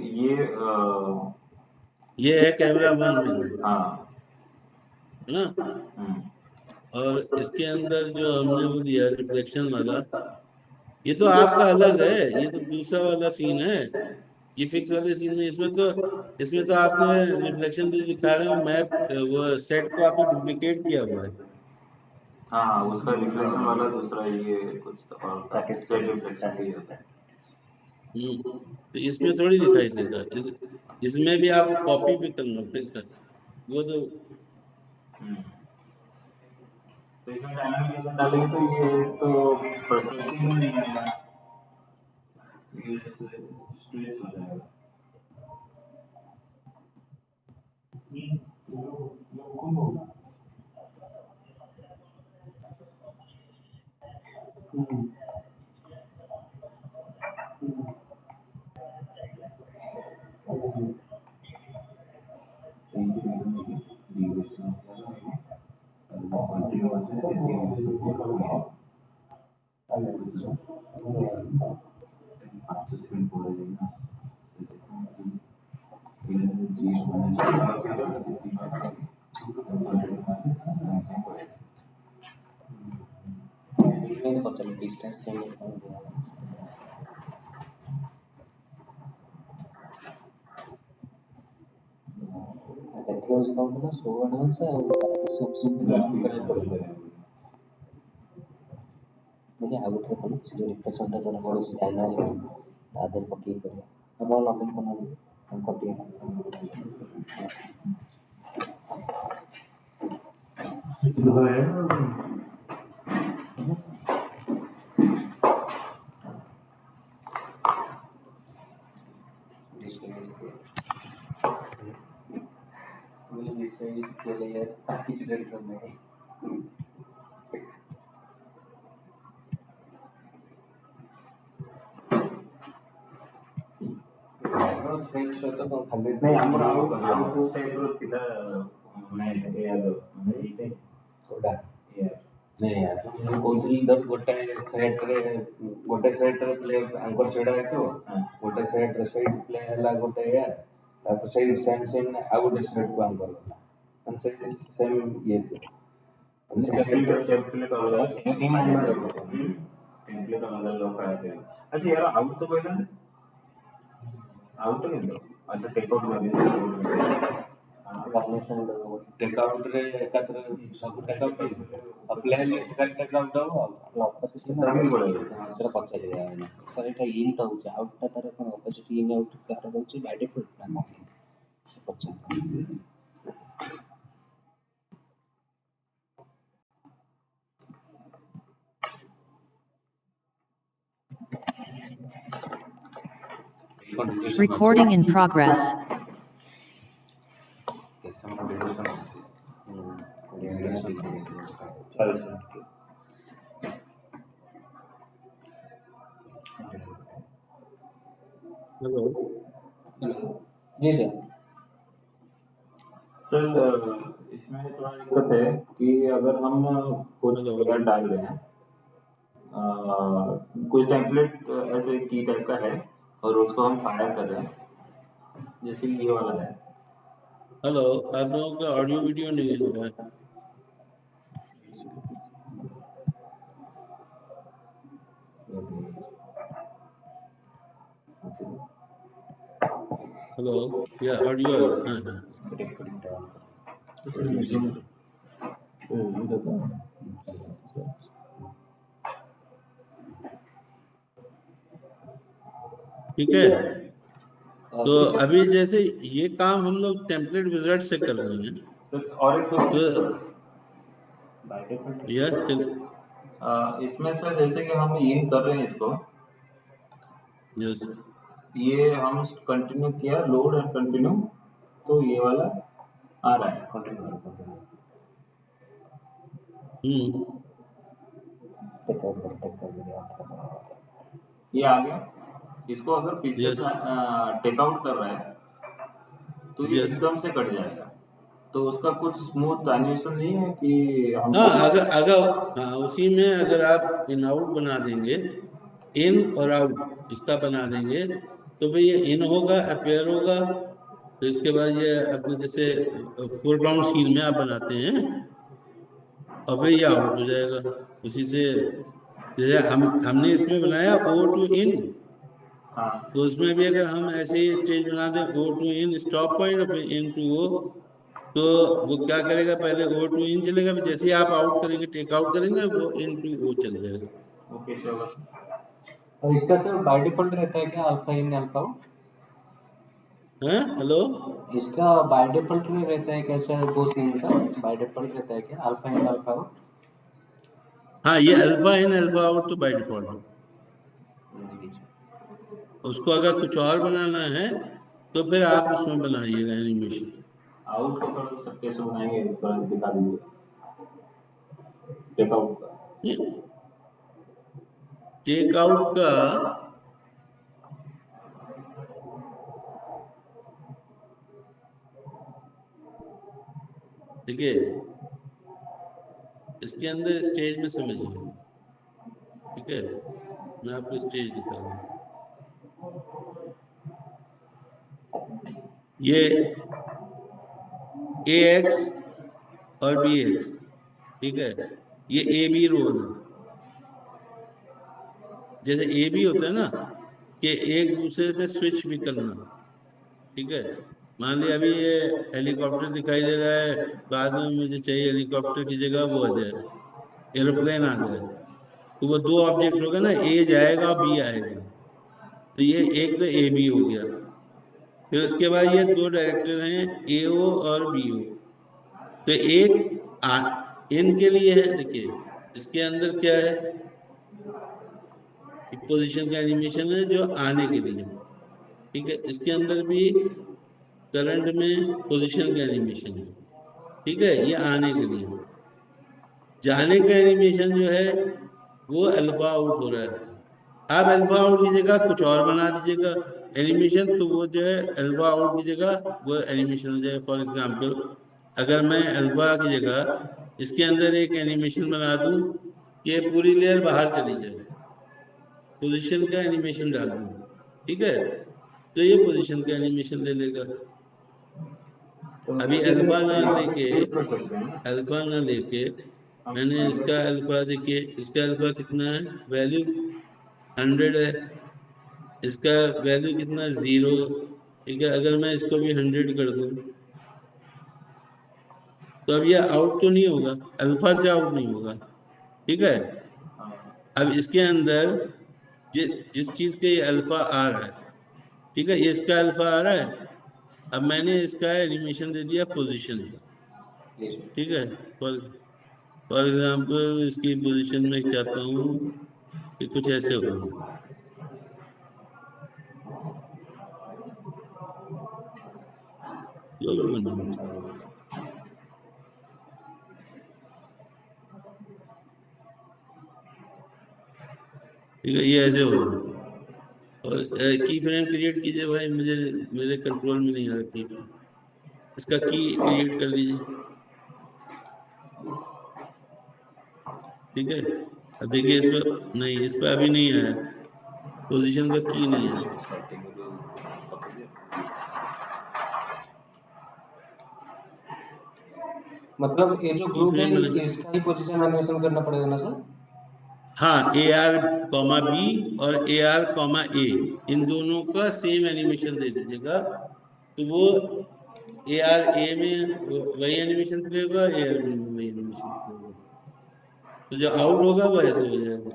ये है कैमरा 1 में, हाँ है ना। और इसके अंदर जो हमने वो दिया रिफ्लेक्शन वाला, ये तो आपका अलग है, ये तो दूसरा वाला सीन है। ये फिक्स वाले सीन में, इसमें तो आपने रिफ्लेक्शन जो दिखा रहे हो मैप, वो सेट को आपने डुप्लीकेट किया हुआ है। हाँ उसका रिफ्लेक्शन वाला दूसरा, ये कुछ और था, सेट रिफ्लेक्शन भी होता है। तो इसमें थोड़ी दिखाई देगा, इसमें भी आप कॉपी भी करना वो तो। तो इसमें डायनामिक अगर डालेंगे तो ये तो पर्सपेक्टिव में नहीं आएगा, ये स्ट्रेट हो जाएगा। नहीं तो चलो डिस्टेंस चेंज कर दिया। देखिए उसका मतलब 100 एडवांस है और सब काम करे पड़ेगा। देखिए आगे ट्राई करो, जो रिफ्लेक्शन टा जोड़ा बड़े से डायना है आधे पक्की करो। अब और लॉगिन करना है हम करते हैं। इसके लिए कुछ रेडी करना है। नहीं हमरा आउट साइड रो थिला नहीं एयर नहीं इते थोड़ा एयर नहीं यार ମୁଁ କହୁଥିଲି ଧର ଗୋଟେ ସାଇଡରେ ପ୍ଲେ ଆଙ୍କର ଛିଡ଼ା ହେଇଥିବ, ଗୋଟେ ସାଇଡରେ ସାଇଡ ପ୍ଲେ ହେଲା ଗୋଟେ ଏୟାର, ତାପରେ ସେଇ ସେମ୍ ଆଉ ଗୋଟେ ସାଇଡକୁ ଆଙ୍କର ଗଲା, ମାନେ ସେଇ ସେମ୍ ଇଏ टेम्पलेट अलग टेम्पलेट अलग लगा है। अच्छा यार आउट तो कहला आउट केंदो अच्छा टेकआउट में ଟେକ୍ଆଉଟରେ ଏକାଥରେ ସବୁ ଟେକ୍ଆଉଟ ଆଉ ପ୍ଲେ ଲିଷ୍ଟ ଖାଲି ଟେକ୍ଆଉଟ ହବ ଆଉ ଅପୋଜିଟ୍ ସେଟା ପଚାରି ଦିଆହେବ। ସାର୍ ଏଇଟା ଇନ୍ ତ ହେଉଛି ଆଉଟଟା ତାର କ'ଣ ଅପୋଜିଟ୍ ଇନ୍ ଆଉଟ କାହାର ରହୁଛି ବାଇ ଡିଫଲ୍ଟ ନା କ'ଣ ପଚାରି। Recording in progress. हेलो जी सर। सर इसमें थोड़ा दिक्कत है कि अगर हम कुछ एयर डाल रहे हैं, कुछ टेम्पलेट ऐसे की टाइप का है और उसको हम फायर कर रहे हैं, जैसे ये वाला है। हेलो, आप लोगों का ऑडियो वीडियो नहीं हो रहा है। हेलो या ऑडियो ठीक है। तो अभी जैसे ये काम हम लोग टेम्पलेट विजार्ड से कर रहे हैं सर और एक तो यस इसमें सर जैसे कि हम इन कर रहे हैं इसको, यस ये हम कंटिन्यू किया लोड एंड कंटिन्यू, तो ये वाला आ रहा है। कंटिन्यू कंटिन्यू हम्म टेक कर दिया। ये आ गया। इसको अगर पीछे यस टेकआउट कर रहा है तो ये यस एकदम से कट जाएगा। तो उसका कुछ स्मूथ एनिमेशन नहीं है कि हम हाँ अगर अगर हाँ उसी में अगर आप इन आउट बना देंगे, इन और आउट इसका बना देंगे, तो भाई ये इन होगा, अपेयर होगा, तो इसके बाद ये अपने जैसे फोरग्राउंड सीन में आप बनाते हैं, और भाई ये आउट हो जाएगा उसी से। जैसे हमने इसमें बनाया ओ टू इन, हाँ तो उसमें भी अगर हम ऐसे ही स्टेज बना दें O two in stop point और फिर इन टू ओ, तो वो क्या करेगा, पहले ओ टू इन चलेगा, फिर जैसे ही आप आउट करेंगे, टेक आउट करेंगे, वो इन टू ओ चल जाएगा। Okay sir. और इसका सर बाय डिफॉल्ट रहता है क्या अल्फा इन अल्फा आउट? हैं हेलो, इसका बाय डिफॉल्ट में रहता है क्या सर, वो सीन का बाय डिफॉल्ट रहता है क्या अल्फा इन अल्फा आउट? हाँ ये अल्फा इन अल्फा आउट तो बाय डिफॉल्ट है। जी जी। उसको अगर कुछ और बनाना है तो फिर आप उसमें बनाइएगा एनिमेशन। आउट को थोड़ा सा कैसे बनाएंगे, थोड़ा दिखा दीजिए टेकआउट का। टेक आउट का देखिए, इसके अंदर स्टेज में समझिए, ठीक है, मैं आपको स्टेज दिखा रहा हूँ। ये ए एक्स और बी एक्स, ठीक है, ये ए बी रोल है। जैसे ए बी होता है ना कि एक दूसरे में स्विच भी करना, ठीक है। मान लिया अभी ये हेलीकॉप्टर दिखाई दे रहा है, बाद में मुझे चाहिए हेलीकॉप्टर की जगह वो आ जाए, एरोप्लेन आ जाए, तो वो दो ऑब्जेक्ट होगा ना, ए जाएगा और बी आएगा, तो ये एक तो ए बी हो गया। फिर उसके बाद ये दो डायरेक्टर हैं ए ओ और बी ओ, तो एक आ, इन के लिए है, देखिए इसके अंदर क्या है, एक पोजीशन का एनिमेशन है जो आने के लिए, ठीक है, इसके अंदर भी करंट में पोजीशन का एनिमेशन है, ठीक है, ये आने के लिए। जाने का एनिमेशन जो है वो अल्फा आउट हो रहा है। आप अल्फा आउट की जगह कुछ और बना दीजिएगा एनिमेशन, तो वो जो है अल्फा आउट की जगह वो एनिमेशन हो जाएगा। फॉर एग्जांपल अगर मैं अल्फा की जगह इसके अंदर एक एनिमेशन बना दूं कि ये पूरी लेयर बाहर चली जाए, पोजीशन का एनिमेशन डाल दूं, ठीक है, तो ये पोजीशन का एनिमेशन ले लेगा। तो अभी इसके लिए अल्फा ना सर आप लेके एक्सपोर्ट कर सकते हैं ना। अल्फा ना लेके हम मैंने इसका अंदर अल्फा, देखिए इसका अल्फा कितना है, वैल्यू 100 है, इसका वैल्यू कितना 0, ठीक है, अगर मैं इसको भी 100 कर दूं तो अब ये आउट तो नहीं होगा, अल्फा से आउट नहीं होगा, ठीक है। अब इसके अंदर जिस चीज के ये अल्फा आ रहा है, ठीक है, ये इसका अल्फा आ रहा है, अब मैंने इसका एनिमेशन दे दिया पोजीशन का, जी सर। ठीक है। फॉर फॉर एग्जाम्पल इसकी पोजीशन में चाहता हूँ कि कुछ ऐसे हो, जो भी बनाना चाहिए, ठीक है, ये ऐसे होगा। और की फ्रेम क्रिएट कीजिए भाई, मुझे मेरे कंट्रोल में नहीं आ रहा की, इसका की क्रिएट कर लीजिए, ठीक है। अब देखिए इस पर नहीं, इस पर अभी नहीं आया, पोजीशन का की नहीं आया। मतलब ये जो की ग्रुप है फ्रेम बना, इसका ही पोजीशन एनिमेशन करना पड़ेगा ना सर? हाँ ए आर कॉमा बी और ए आर कॉमा ए, इन दोनों का सेम एनिमेशन दे दीजिएगा, तो वो ए आर ए में वही एनिमेशन करेगा, ए आर बी में वही एनिमेशन करेगा, तो जो आउट होगा वो ऐसे हो जाएगा।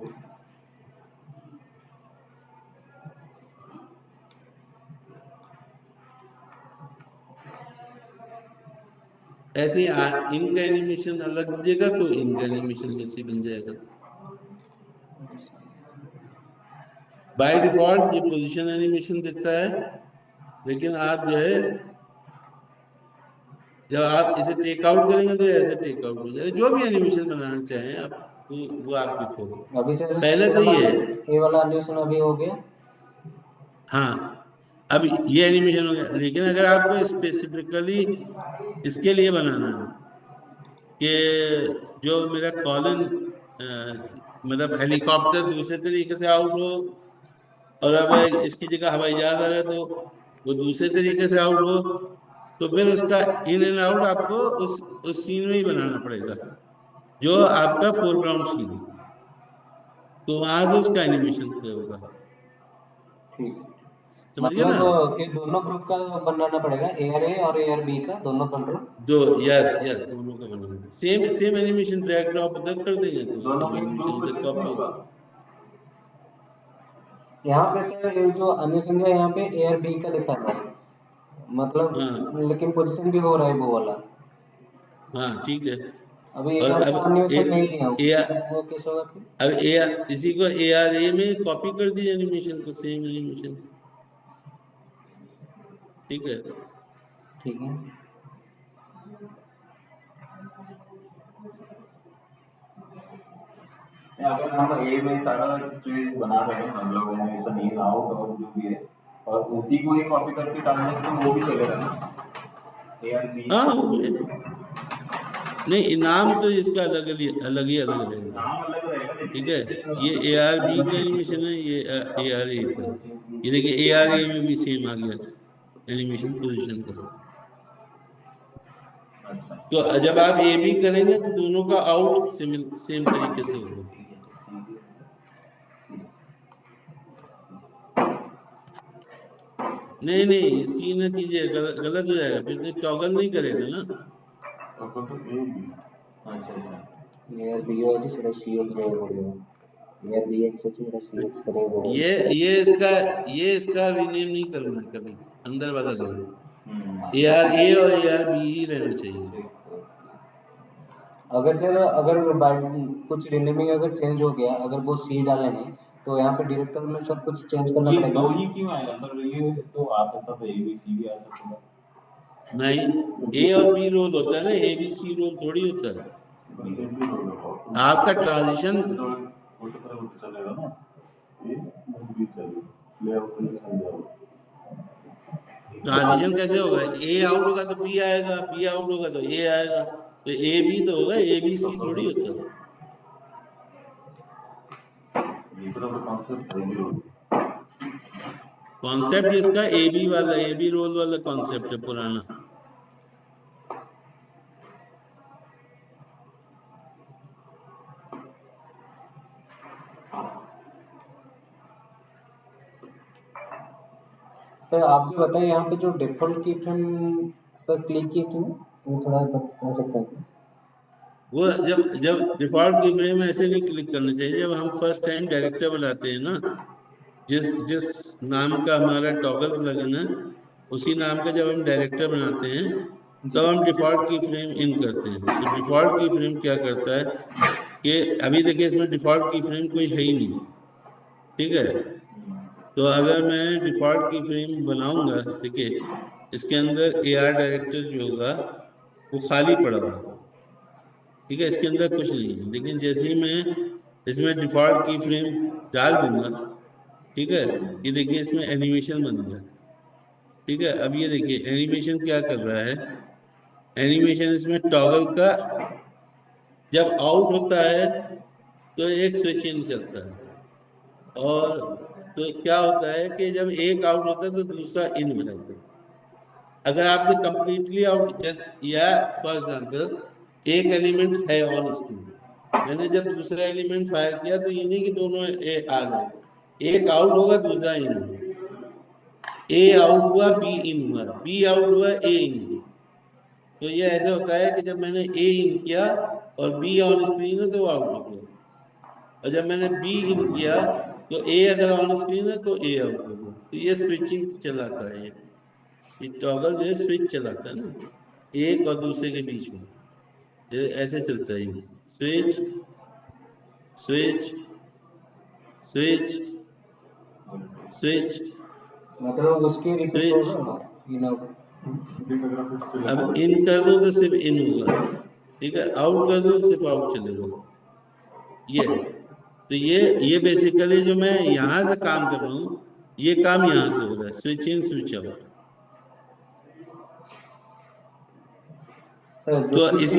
ऐसे ही इनका एनिमेशन अलग दीजिएगा तो इनका एनिमेशन वैसे बन जाएगा। बाय डिफॉल्ट ये पोजीशन एनिमेशन देता है, लेकिन आप जो है जब आप इसे टेक आउट करेंगे तो ऐसे टेक आउट हो जाएगा। जो भी एनिमेशन बनाना चाहें आप, वो आपकी खोज। अभी सर पहले तो ये है, ये वाला एनिमेशन अभी हो गया। हाँ अब ये एनिमेशन हो गया, लेकिन अगर आपको स्पेसिफिकली इसके लिए बनाना है कि जो मेरा कॉलिन मतलब हेलीकॉप्टर दूसरे तरीके से आउट हो, और अब इसकी जगह हवाई जहाज आ रहा है तो वो दूसरे तरीके से आउट हो, तो फिर उसका इन एंड आउट आपको उस सीन में ही बनाना पड़ेगा जो आपका फोरग्राउंड सीन है, तो वहां से उसका एनिमेशन होगा। ठीक है, समझ गए ना? मतलब ये दोनों ग्रुप का बनाना पड़ेगा, एआर ए और एआर बी का दोनों कंट्रोल। दो, यस यस, दोनों का बनाना, same same animation drag drop उधर कर देंगे तो दोनों सेम को एनिमेशन इंक्लूड इधर करके इसमें कॉपी। होगा। यहाँ पे सर ये जो एनिमेशन है यहाँ पे एआर बी का दिखा रहा है, मतलब हाँ लेकिन पोजीशन भी हो रहा है वो वाला। हाँ ठीक है। अभी और एआर अब का एनिमेशन नहीं दिया ए वो कैसे होगा फिर? अब ए इसी को ARA में कॉपी कर दी एनिमेशन को, सेम एनिमेशन। ठीक है, ठीक है, अगर हम ए में सारा चीज बना रहे हैं, मतलब एनिमेशन इन आउट और जो भी है, और उसी को ये कॉपी करके डालने तो वो भी चलेगा ना, ए आर बी। हाँ नहीं, इनाम तो इसका अलग ही अलग रहेगा। नाम अलग रहेगा ठीक लेकिन है, ये ARB का एनिमेशन है, ये ARA का। ये देखिए ARA में भी सेम आ गया एनिमेशन पोजीशन का। अच्छा तो जब आप AB करेंगे तो दोनों का आउट सेम तरीके से होगा। नहीं नहीं, सी न कीजिए, गलत हो जाएगा, फिर तो टॉगल नहीं करेगा ना। तो ए बी। अच्छा अच्छा। एआर बी हो तो सीधा सी हो जाएगा, एआर बी एक्स हो तो सीधा सी एक्स करेगा। ये इसका रीनेम नहीं करना है कभी, अंदर वाला लेना, ARA और ARB ही रहना चाहिए। अगर सर अगर कुछ रिनेमिंग अगर चेंज हो गया, अगर वो सी डाले हैं तो यहाँ पे डायरेक्टर में सब कुछ चेंज करना ये पड़ेगा। दो ही क्यों आएगा सर? ये तो आ सकता था, ए बी सी भी आ सकता था। नहीं, A और B रोल होता है ना, ABC रोल थोड़ी होता है। आपका ट्रांजिशन चलेगा ना, ए बी चलेगा, लेआउट में चल जाएगा। ट्रांजिशन कैसे होगा? A आउट होगा तो B आएगा, B आउट होगा तो A आएगा, तो AB तो होगा, ABC थोड़ी होता है। दूसरा तो कॉन्सेप्ट है ही। कॉन्सेप्ट इसका AB वाला, AB रोल वाला कॉन्सेप्ट है पुराना। सर आप जो बताए यहाँ पे जो डिफॉल्ट की फ्रेम पर क्लिक किए क्यों, ये थोड़ा बता सकते हैं क्या? वो जब डिफॉल्ट की फ्रेम ऐसे नहीं क्लिक करना चाहिए। जब हम फर्स्ट टाइम डायरेक्टर बनाते हैं ना, जिस जिस नाम का हमारा टॉगल प्लगइन है, उसी नाम का जब हम डायरेक्टर बनाते हैं तब हम डिफॉल्ट की फ्रेम इन करते हैं। तो डिफॉल्ट की फ्रेम क्या करता है कि अभी देखिए इसमें डिफॉल्ट की फ्रेम कोई है ही नहीं। ठीक है, तो अगर मैं डिफॉल्ट की फ्रेम बनाऊंगा, देखिए इसके अंदर AR डायरेक्टर जो होगा वो खाली पड़ा होगा। ठीक है, इसके अंदर कुछ नहीं है, लेकिन जैसे ही मैं इसमें डिफॉल्ट की फ्रेम डाल दूंगा, ठीक है, ये देखिए इसमें एनिमेशन बन गया। ठीक है, अब ये देखिए एनिमेशन क्या कर रहा है, एनिमेशन इसमें टॉगल का जब आउट होता है तो एक स्विच इन चलता है, और तो क्या होता है कि जब एक आउट होता है तो दूसरा इन हो जाता है। अगर आपने कंप्लीटली आउट, या फॉर एग्जांपल एक एलिमेंट है ऑन स्क्रीन, मैंने जब दूसरा एलिमेंट फायर किया तो ये नहीं कि दोनों आ गए, एक आउट होगा दूसरा इन होगा, A आउट हुआ B इन हुआ, B आउट हुआ A इन हुआ। तो ये ऐसे होता है कि जब मैंने A इन किया और B ऑन स्क्रीन है तो वो आउट हो गया, और जब मैंने B इन किया तो A अगर ऑन स्क्रीन है तो A आउट हो गया। तो ये स्विचिंग चलाता है, ये टॉगल जो है स्विच चलाता है ना एक और दूसरे के बीच में, ये ऐसे चलता है, ये स्विच स्विच स्विच स्विच मतलब उसकी रिपीट स्विच होगा इन आउट। देख अगर आप इसको अब लगाओ, इन कर दो तो सिर्फ इन होगा, ठीक है, आउट कर दो तो सिर्फ आउट चलेगा। ये तो ये बेसिकली जो मैं यहाँ से काम कर रहा हूँ, ये काम यहाँ से हो रहा है, switch in switch out. Sir जो तो किसी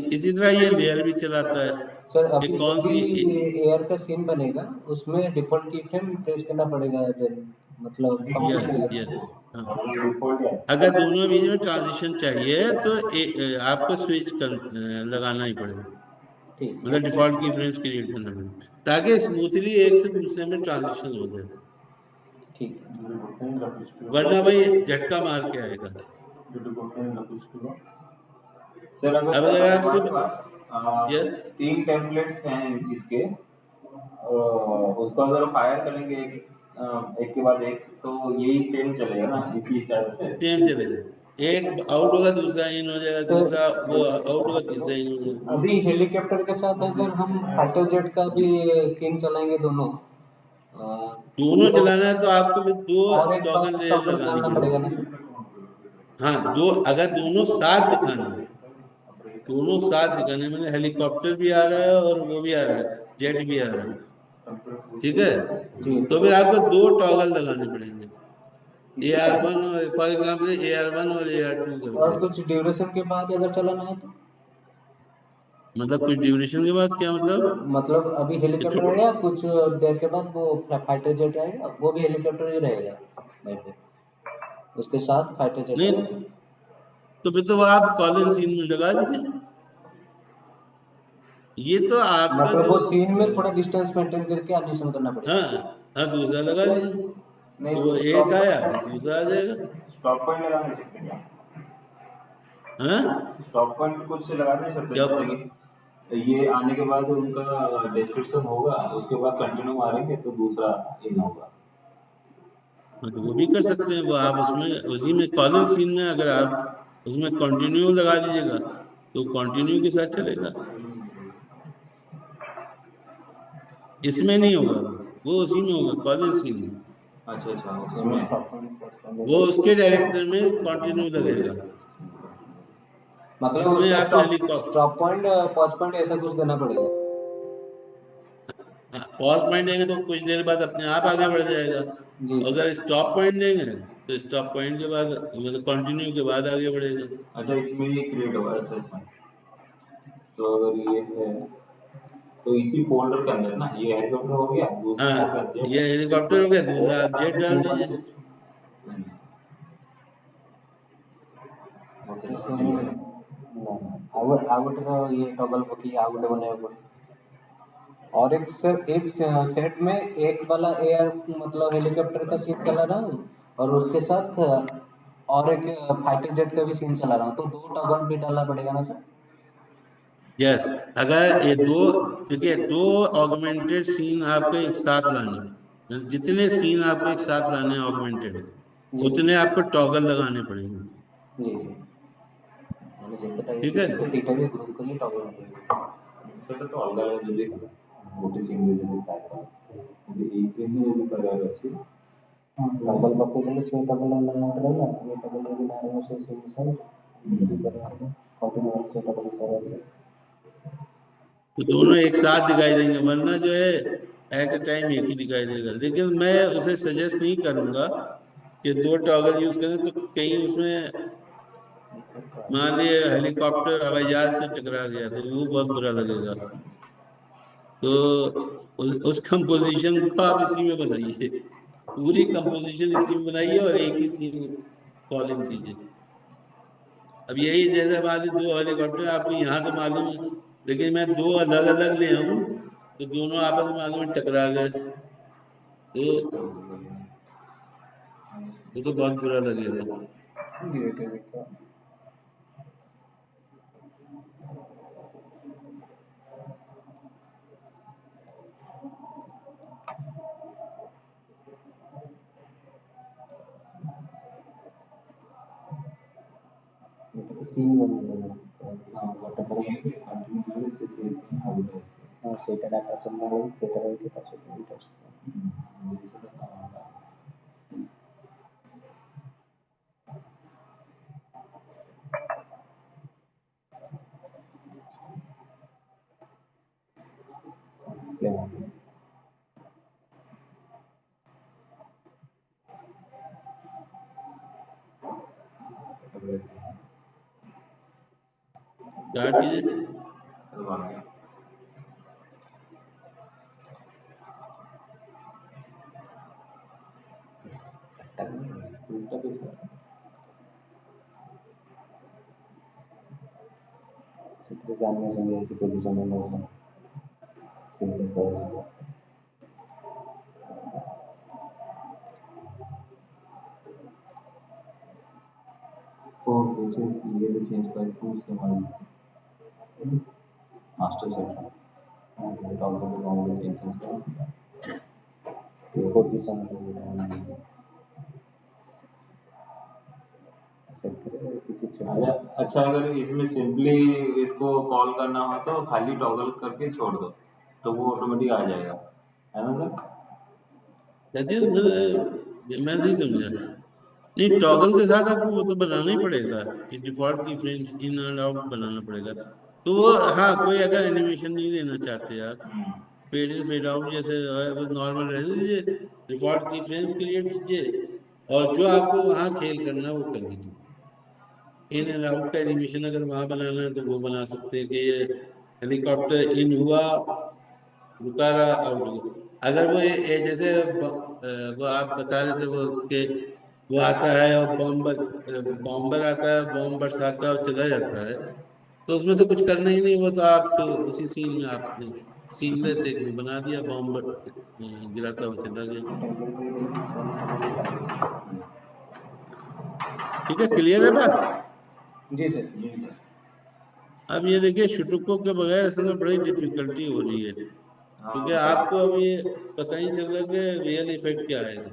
इसी तरह ये लेयर भी चलाता है सर कि अभी कौन जब सी भी एयर का सीन बनेगा उसमें डिफॉल्ट की फ्रेम प्रेस करना पड़ेगा जब मतलब यस कंप्लीट। यस हाँ। डिफॉल्ट है। अगर दोनों बीच में ट्रांजिशन चाहिए तो आपको स्विच लगाना ही पड़ेगा, ठीक मतलब डिफॉल्ट की फ्रेम्स क्रिएट करना पड़ेगा ताकि स्मूथली एक से दूसरे में ट्रांजिशन हो जाए, ठीक है। कहीं रख इसको, वरना भाई झटका मार के आएगा। देखो कहीं रख इसको। सर अगर अब अगर आप हमारे सिर्फ पास यस 3 टेम्पलेट्स हैं इसके, उसको अगर फायर करेंगे एक के बाद एक, तो यही सेम चलेगा ना इसी हिसाब से? सेम चलेगा, एक आउट होगा दूसरा इन हो जाएगा, तो दूसरा वो आउट होगा तीसरा इन हो जाएगा। अभी हेलीकॉप्टर के साथ अगर हम फाइटर जेट का भी सीन चलाएंगे दोनों दोनों तो चलाना है तो आपको भी दो और एक बार टॉगल लेयर टॉगल लगानी डालना पड़ेगा ना पड़ेगी। सर। हाँ, दो अगर दोनों साथ दिखाना है, दोनों साथ दिखाने मतलब हेलीकॉप्टर भी आ रहा है और वो भी आ रहा है, जेट भी आ रहा है, ठीक है, जी तो फिर आपको दो टॉगल लगाने पड़ेंगे, AR1 और फॉर एग्जाम्पल AR1 और AR2 करके। और कुछ ड्यूरेशन के बाद अगर चलाना है तो मतलब कुछ ड्यूरेशन के बाद क्या मतलब? मतलब अभी हेलीकॉप्टर आएगा कुछ देर के बाद वो फाइटर जेट आएगा वो भी हेलीकॉप्टर ही रहेगा नहीं फिर उसके साथ फाइटर जेट नहीं, आएगा। तो फिर तो वो आप कॉलिंग सीन में लगा दीजिए, ये तो आपका मतलब जो वो सीन में थोड़ा डिस्टेंस मेंटेन करके एनिमेशन करना हाँ पड़ेगा। हाँ दूसरा लगा दीजिए, नहीं, तो वो एक आया तो दूसरा आ जाएगा। स्टॉप पॉइंट लगा नहीं सकते क्या? हाँ स्टॉप पॉइंट कुछ लगा नहीं सकते क्या? जैसे कि ये आने के बाद उनका डिस्क्रिप्शन होगा, उसके बाद कंटिन्यू मारेंगे तो दूसरा इन होगा। हाँ, तो वो भी कर सकते हैं, वो आप उसमें उसी में कॉलिंग सीन में अगर आप उसमें कंटिन्यू लगा दीजिएगा तो कंटिन्यू के साथ चलेगा, इसमें नहीं होगा, वो उसी में होगा कॉलिंग सीन में, अच्छा अच्छा, उसमें वो उसके डायरेक्टर में कंटिन्यू लगेगा, मतलब जिसमें उसका आप helicopter stop point pause point ऐसा कुछ देना पड़ेगा। पॉज पॉइंट देंगे तो कुछ देर बाद अपने आप आगे बढ़ जाएगा, जी अगर स्टॉप पॉइंट देंगे तो स्टॉप पॉइंट के बाद मतलब कंटिन्यू के बाद आगे बढ़ेगा। अच्छा, इसमें ये क्रिएट होगा। अच्छा अच्छा, तो अगर ये है तो इसी फोल्डर के अंदर ना ये हेलीकॉप्टर हो गया, दूसरा हाँ, आपका जेट ये हेलीकॉप्टर हो गया, दूसरा आप जेट डाल दीजिए। आउट आउट ये टॉगल होगी आउट बने हुए और एक सर एक सेट में एक वाला एयर मतलब हेलीकॉप्टर का सीन चला रहा हूँ और उसके साथ और एक फाइटर जेट का भी सीन चला रहा हूँ तो दो टॉगल भी डालना पड़ेगा ना सर। यस, अगर ये दो देखिए दो ऑगमेंटेड सीन आपको एक साथ लाने हैं, जितने सीन आपको एक साथ लाने हैं ऑगमेंटेड, जी उतने आपको टॉगल लगाने पड़ेंगे, जी जी मैंने जितना ठीक है। टाइम तीटा भी ग्रुप कर लिए टॉगल সেটা তো ଅଲଗା ଅଲଗା ଯଦି ଗୋଟେ ସିଙ୍ଗଲ ଯଦି ଥାଏ ଯଦି ଏଇଥିରେ ହିଁ ଯଦି କରିବାର ଅଛି डबल पकड़ देंगे से डबल ना रहेगा ये डबल भी ना रहेगा से सेम साइड कंटिन्यूअस से डबल साइड तो दोनों एक साथ दिखाई देंगे, वरना जो है एट ए टाइम एक ही दिखाई देगा, लेकिन मैं उसे सजेस्ट नहीं करूंगा कि दो टॉगल यूज करें, तो कहीं उसमें मान लीजिए हेलीकॉप्टर हवाई जहाज से टकरा गया तो वो बहुत बुरा लगेगा, तो उस कंपोजिशन को आप इसी में बनाइए, पूरी कंपोजिशन इसी में बनाइए और एक ही सीन कॉलिंग कीजिए। अब यही जैसे मान लीजिए दो हेलीकॉप्टर आपको यहाँ तो मालूम है, लेकिन मैं दो अलग अलग ले आऊं तो दोनों आपस में मालूम है टकरा गए, तो वो तो बहुत बुरा लगेगा। सीन बनेगा सेटा डाटा संभालो सेटा रहते पास क्या चीजें तो भाग गया। उल्टा कैसे चित्र जानने के लिए की पोजीशन में होगा सिंपल पॉइंट फोर फीचर ये भी चेंज करके उसके बाद मास्टर सेट टॉगल को कॉमन चेंज करो। पोजीशन अच्छा, अगर इसमें सिंपली इसको कॉल करना हो तो खाली टॉगल करके छोड़ दो तो वो ऑटोमेटिक आ जाएगा, है ना सर? मैं नहीं समझा। नहीं, टॉगल के साथ आपको वो तो बनाना ही पड़ेगा कि डिफॉल्ट की फ्रेम्स इन एंड आउट बनाना पड़ेगा। तो वो हाँ, कोई अगर एनिमेशन नहीं देना चाहते आप, फेड इन फेड आउट जैसे नॉर्मल रहने दीजिए, डिफॉल्ट की फ्रेम्स क्रिएट कीजिए और जो आपको वहाँ खेल करना है वो कर लीजिए। इन एंड आउट का एनिमेशन अगर वहाँ बनाना है तो वो बना सकते हैं कि ये हेलीकॉप्टर इन हुआ, रुका रहा, आउट हो गया। अगर वो जैसे वो आप बता रहे थे वो कि वो आता है और बॉम्बर आता है, बॉम्ब बरसाता है और चला जाता है, तो उसमें तो कुछ करना ही नहीं। वो तो आप उसी सीन में आपने सीनलेस एक में बना दिया, बॉम्ब गिराता हुआ चला गया। ठीक है, क्लियर है बात? जी सर। अब ये देखिए, शुटुको के बगैर असल में बड़ी डिफिकल्टी हो रही है, क्योंकि आपको अभी पता ही चल रहा है कि रियल इफेक्ट क्या आएगा।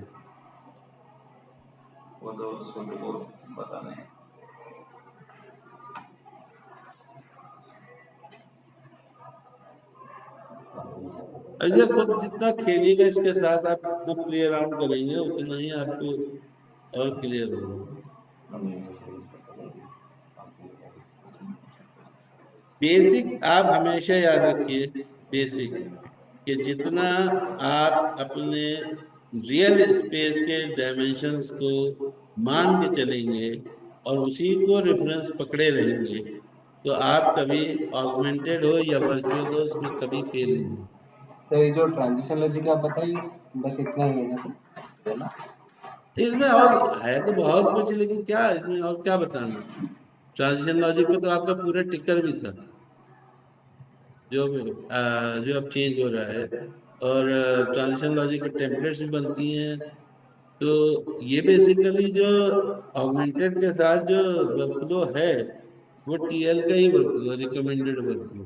वो तो सुन को पता नहीं। अजय खुद जितना खेलिएगा इसके साथ, आप जितना प्ले अराउंड करेंगे उतना ही आपको और क्लियर होगा। बेसिक आप हमेशा याद रखिए, बेसिक कि जितना आप अपने रियल स्पेस के डायमेंशंस को मान के चलेंगे और उसी को रेफरेंस पकड़े रहेंगे, तो आप कभी ऑगमेंटेड हो या वर्चुअल हो उसमें कभी फेल नहीं होंगे। सर ये जो ट्रांजिशन लॉजिक आप बताइए बस इतना ही है ना सर, है ना? इसमें और है तो बहुत कुछ, लेकिन क्या इसमें और क्या बताना। ट्रांजिशन लॉजिक में तो आपका पूरा टिकर भी था जो जो अब चेंज हो रहा है, और ट्रांजिशन लॉजिक में टेम्पलेट्स भी बनती हैं। तो ये बेसिकली जो ऑगमेंटेड के साथ जो वर्कफ्लो है वो टीएल का ही वर्कफ्लो, रिकमेंडेड वर्कफ्लो,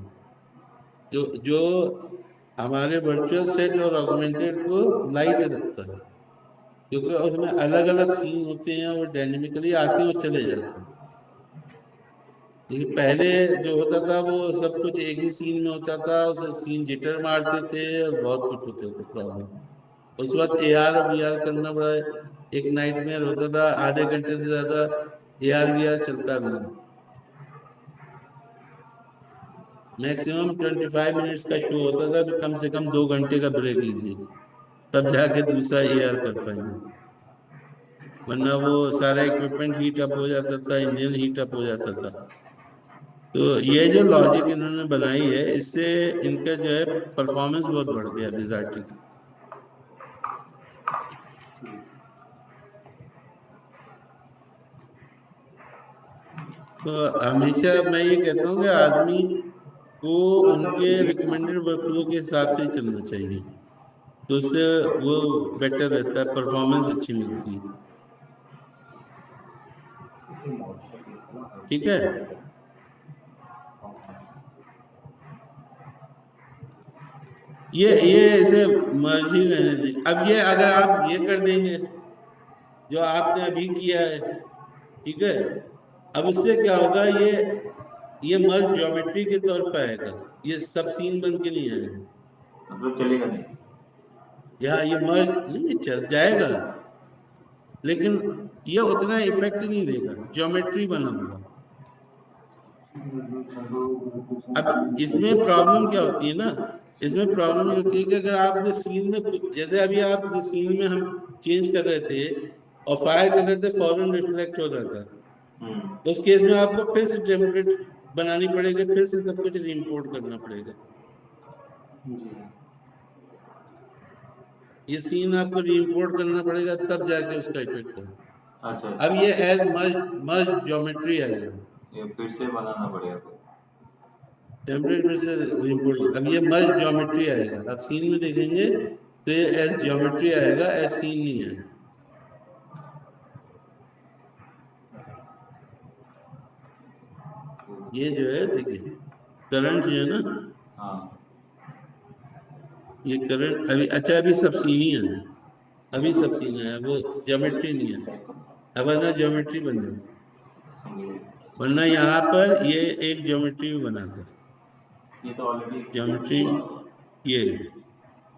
जो हमारे वर्चुअल सेट और ऑगमेंटेड को लाइट रखता है, क्योंकि उसमें अलग अलग सीन होते हैं, वो डायनेमिकली आते हैं और चले जाते हैं। लेकिन पहले जो होता था वो सब कुछ एक ही सीन में होता था, उसे सीन जिटर मारते थे और बहुत कुछ होते थे प्रॉब्लम। उस वक्त एआर और वीआर करना बड़ा एक नाइटमेयर होता था, आधे घंटे से ज्यादा एआर वीआर चलता भी नहीं। मैक्सिमम 25 मिनट्स का शो होता था, तो कम से कम 2 घंटे का ब्रेक लीजिए तब जाके दूसरा एआर कर पाएंगे, वरना वो सारा इक्विपमेंट हीट अप हो जाता था, इंजन हीट अप हो जाता था। तो ये जो लॉजिक इन्होंने बनाई है, इससे इनका जो है परफॉर्मेंस बहुत बढ़ गया डिजार्टी की। तो हमेशा मैं ये कहता हूँ कि आदमी को उनके रिकमेंडेड वर्कफ्लो के हिसाब से ही चलना चाहिए, तो उससे वो बेटर रहता है, परफॉर्मेंस अच्छी मिलती है। ठीक है, ये इसे मर्जी रहने दें। अब ये अगर आप ये कर देंगे जो आपने अभी किया है, ठीक है, अब इससे क्या होगा, ये मर्ज ज्योमेट्री के तौर पर आएगा, ये सब सीन बन के नहीं आएगा। मतलब चलेगा नहीं? यहाँ ये मर्ज नहीं चल जाएगा, लेकिन ये उतना इफेक्ट नहीं देगा, ज्योमेट्री बना हुआ। अब इसमें प्रॉब्लम क्या होती है ना, इसमें प्रॉब्लम ये होती है कि अगर आपने सीन में जैसे अभी आप सीन में हम चेंज कर रहे थे और फायर कर रहे थे, फौरन रिफ्लेक्ट हो रहा था, उस केस में आपको फिर से टेम्पलेट बनानी पड़ेगी, फिर से सब कुछ रीइंपोर्ट करना पड़ेगा। ये सीन आपको रीइंपोर्ट करना पड़ेगा, तब जाके उसका इफेक्ट है। अच्छा अब ये एज मर्ज ज्योमेट्री आएगा, ये फिर से बनाना पड़ेगा फिर। टेम्पलेट में से रीइंपोर्ट। अब ये मर्ज ज्योमेट्री आएगा, आप सीन में देखेंगे तो ये एज ज्योमेट्री आएगा, एज सीन नहीं आएगा। ये जो है देखिए करंट जो है ना, हाँ ये करंट अभी अच्छा अभी सब सीन ही है, अभी सब सीन है, वो ज्योमेट्री नहीं है। अब वरना ज्योमेट्री बन जाती, सिंगल। वरना यहाँ पर ये एक ज्योमेट्री भी बना था, ये तो ऑलरेडी ज्योमेट्री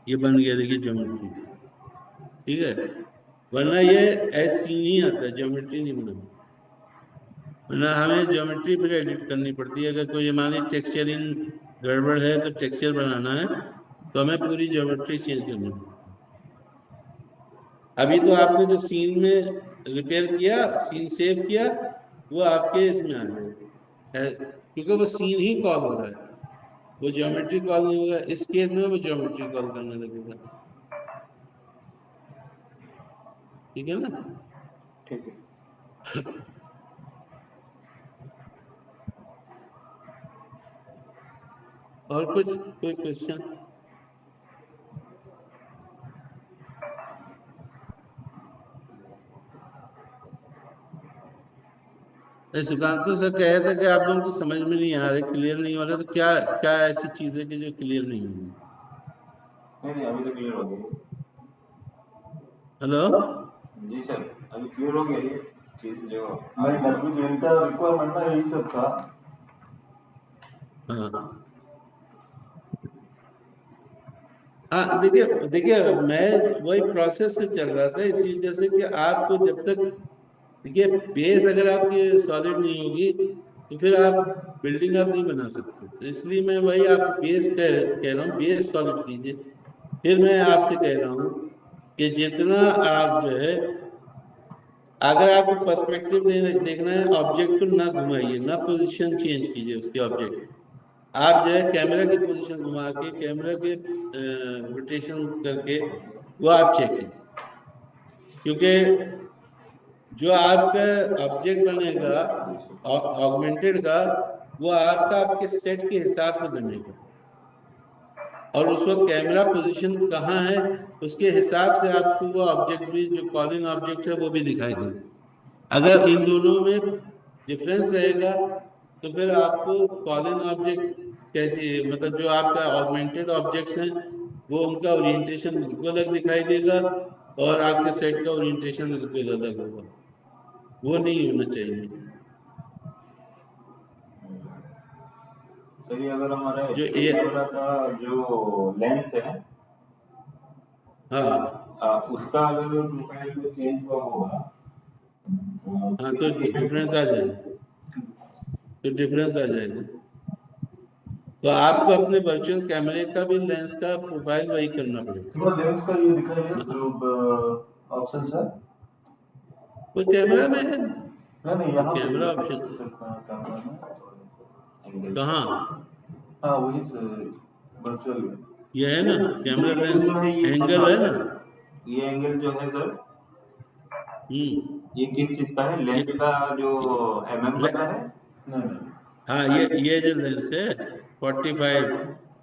ये बन गया, देखिए ज्योमेट्री, ठीक है। वरना ये एज सीन ही आता है, ज्योमेट्री नहीं बना। वरना हमें ज्योमेट्री फिर एडिट करनी पड़ती है। अगर कोई मान ली टेक्सचरिंग गड़बड़ है तो टेक्सचर बनाना है तो हमें पूरी ज्योमेट्री चेंज करनी पड़ती है। अभी तो आपने जो सीन में रिपेयर किया, सीन सेव किया, वो आपके इसमें आ जाएगा, क्योंकि वो सीन ही कॉल हो रहा है, वो ज्योमेट्री कॉल नहीं होगा। इस केस में वो ज्योमेट्री कॉल करने लगेगा, ठीक है ना। ठीक है। और कुछ कोई क्वेश्चन? सुकांत सर कह रहे थे कि आप लोगों को समझ में नहीं आ रहे, क्लियर नहीं हो रहा, तो क्या क्या ऐसी चीज है कि जो क्लियर नहीं होगी? नहीं अभी तो क्लियर हो गया। हेलो जी सर, अभी क्लियर हो गया ये चीज जो नहीं मतलब इनका रिक्वायरमेंट ना यही सब था। हाँ हाँ, देखिए देखिए मैं वही प्रोसेस से चल रहा था, इसी वजह से कि आपको जब तक देखिए बेस अगर आपकी सॉलिड नहीं होगी तो फिर आप बिल्डिंग आप नहीं बना सकते। तो इसलिए मैं वही आप बेस कह रहा हूँ, बेस सॉलिड कीजिए। फिर मैं आपसे कह रहा हूँ कि जितना आप जो है, अगर आपको पर्सपेक्टिव देखना है, ऑब्जेक्ट को ना घुमाइए, ना पोजीशन चेंज कीजिए उसके ऑब्जेक्ट। आप जो है कैमरा की पोजीशन घुमा के, कैमरा के रोटेशन करके वो आप चेक कीजिए, क्योंकि जो आपका ऑब्जेक्ट बनेगा ऑगमेंटेड का, वो आपके सेट के हिसाब से बनेगा, और उस वक्त कैमरा पोजीशन कहाँ है उसके हिसाब से आपको वो ऑब्जेक्ट भी, जो कॉलिंग ऑब्जेक्ट है, वो भी दिखाई देगा। अगर इन दोनों में डिफरेंस रहेगा तो फिर आपको कॉलिंग ऑब्जेक्ट कैसे, मतलब जो आपका ऑगमेंटेड ऑब्जेक्ट्स हैं वो उनका ओरिएंटेशन बिल्कुल अलग दिखाई देगा, और आपके सेट का ओरिएंटेशन बिल्कुल अलग होगा। वो नहीं होना चाहिए। सर ये अगर हमारा जो HD ये कैमरा का जो लेंस है, हाँ उसका अगर प्रोफाइल को चेंज हुआ होगा हाँ, तो तो इसमें इफेक्ट डिफरेंस होगा। आ जाएगा, तो डिफरेंस आ जाएगा। तो आपको अपने वर्चुअल कैमरे का भी लेंस का प्रोफाइल वही करना पड़ेगा। थोड़ा लेंस का ये दिखाइए जो ऑप्शन है। वो कैमरा में है, नहीं यहाँ पे कैमरा ऑप्शन कैमरा में एंगल कहाँ? हाँ वही वर्चुअल ये है ना कैमरा एंगल लेंस, जो है ये, एंगल है ना। ये एंगल जो है सर, हम्म ये किस चीज का है? लेंस का जो पता है? नहीं हाँ, ये जो लेंस है 45,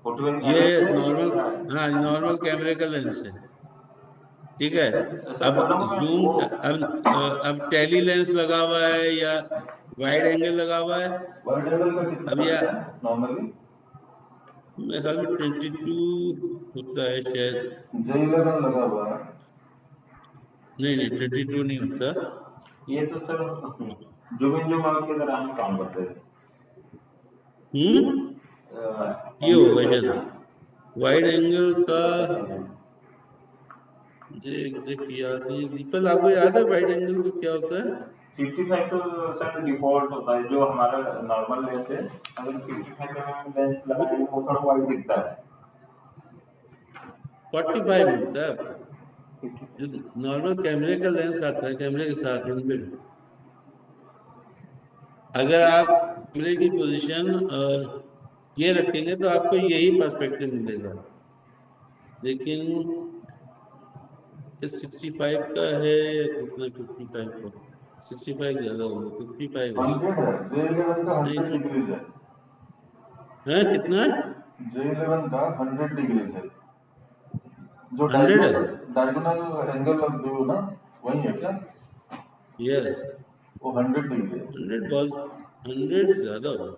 45 ये mm है नॉर्मल, क्या? हाँ नॉर्मल कैमरे का लेंस है, ठीक है। सर अब बोला मैं जूम, वो अब टेली लेंस लगा हुआ है या वाइड एंगल लगा हुआ है। वाइड एंगल का कितना अब यह है नॉर्मली? मेरे ख्याल में 22 होता है शायद। J11 लगा हुआ है। नहीं नहीं 22 नहीं होता। ये तो sir zoom in zoom out के दौरान काम करते हैं। ये होगा एंगल शायद वाइड एंगल का। मुझे एग्जैक्ट याद नहीं, दीपल आपको याद है वाइड एंगल का क्या होता है? 55 तो सर डिफॉल्ट होता है, जो हमारा नॉर्मल लेंस है। अगर 55 mm लेंस लगाएंगे वो थोड़ा वाइड दिखता है। 45 होता है जो नॉर्मल कैमरे का लेंस आता है, कैमरे के साथ इनबिल्ट। अगर आप कैमरे की पोजीशन और ये रखेंगे तो आपको यही पर्सपेक्टिव मिलेगा, लेकिन 65 का है या कितना, 55 का, 65 ज्यादा होगा, 55 है 100 है, J11 का नहीं 100 तो, डिग्रीज है। है कितना, J11 का 100 डिग्रीज है। जो 100 है, डायगोनल एंगल ऑफ व्यू ना, वही है क्या? यस, वो 100 डिग्री है। 100 बहुत, 100 ज्यादा होगा,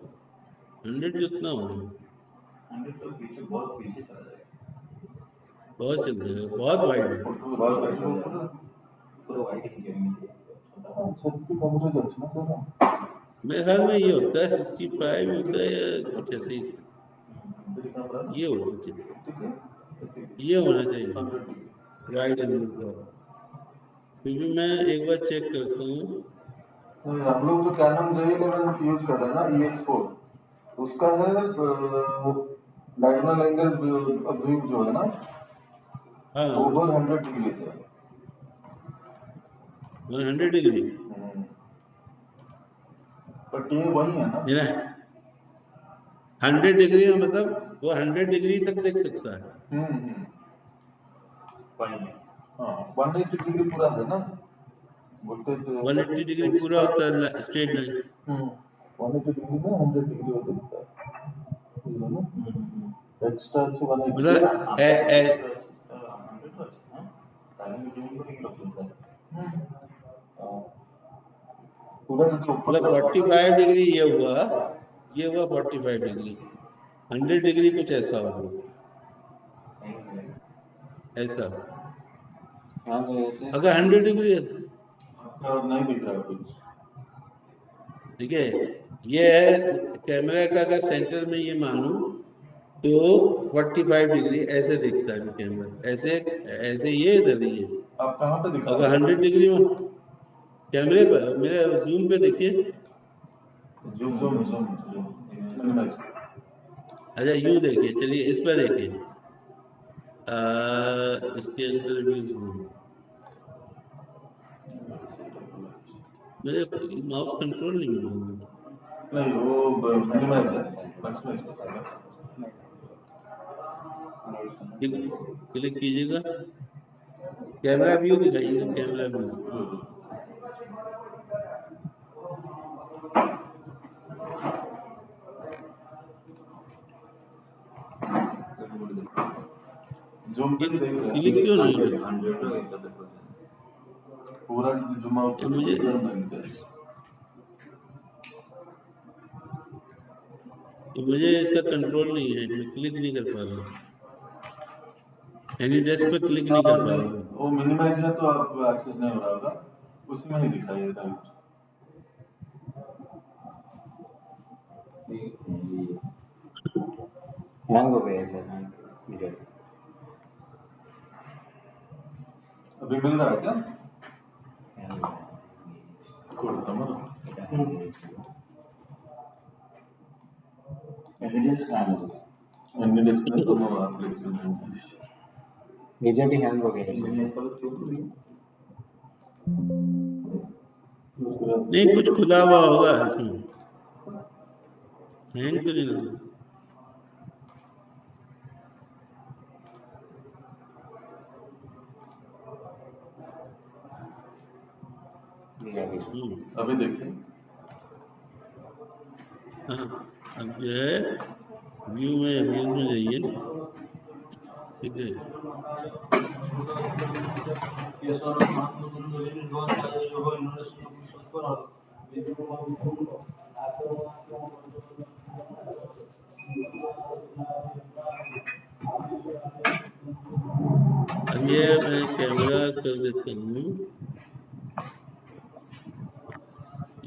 100 जितना होगा, 100 तो पीछे, बहुत पीछे चला जाएगा, बहुत चल जाएगा, बहुत वाइड है। बहुत पीछे चला जाएगा, पूरा वाइड ही करेंगे। छत की कवरेज अच्छी ना सर। मेरे ख्याल में ये होता है 65 होता है या कुछ ऐसे ही, ये होना चाहिए, ठीक है, ये होना चाहिए 100 डिग्री। वाइड एंगल का। फिर भी मैं एक बार चेक करता हूँ। हम लोग जो कैनन J11 यूज कर रहे हैं ना, EX4, उसका है डायगोनल एंगल व्यू जो है ना, हाँ, ओवर 100 डिग्री है। 100 डिग्री, बट ये वही है ना। मेरा 100 डिग्री में मतलब वो 100 डिग्री तक देख सकता है। वही है। हाँ, 180 डिग्री पूरा है ना, 180 डिग्री पूरा होता है स्ट्रेट लाइन। 180 डिग्री में 100 डिग्री वो दिखता है। एक्स्ट्रा अच्छे 180 मतलब पूरा जो ऊपर मतलब 45 डिग्री ये हुआ 45 डिग्री, 100 डिग्री कुछ ऐसा होगा, ऐसा। हाँ तो ऐसे अगर 100 डिग्री है, आपका नहीं दिख रहा है कुछ। ठीक है, ये है कैमरा का, अगर सेंटर में ये मानूं तो 45 डिग्री ऐसे दिखता है कैमरा, ऐसे ऐसे ये इधर ही है। आप कहाँ पे दिखा अगर रहे 100 डिग्री में कैमरे पर, मेरे जूम पे देखिए, हो? Zoom zoom zoom zoom minimize. अच्छा यूं देखिए, चलिए इस पर देखिए, इसके अंदर भी zoom। मेरे माउस कंट्रोल नहीं हो रहा है। नहीं, वो मिनिमाइज है, मैक्सिमाइज है। क्लिक कीजिएगा, कैमरा व्यू दिखाइएगा, कैमरा व्यू। जूम पे भी देख रहे हैं। क्लिक क्यों नहीं हो रहा? 100 पूरा जूम आउट ये मुझे मुझे इसका कंट्रोल नहीं है, मैं क्लिक नहीं कर पा रहा हूँ, एनी डेस्क पे क्लिक नहीं कर पा रहा हूँ। वो मिनिमाइज है तो आप एक्सेस नहीं हो रहा होगा, उसमें ही दिखाइए राइट। हैंग हो गया सर मुझे। अभी मिल रहा है क्या? हैंग हो ಕೊಡ್ತಮ್ಮ एनडीएस में तो मेजरली हैंग हो गया सर। नहीं, कुछ खुला हुआ होगा इसमें, हैंग तो नहीं लगा। अभी देखिए। हाँ, अब जो है व्यू में जाइए, ठीक है। अब ये मैं कैमरा कर देता हूँ,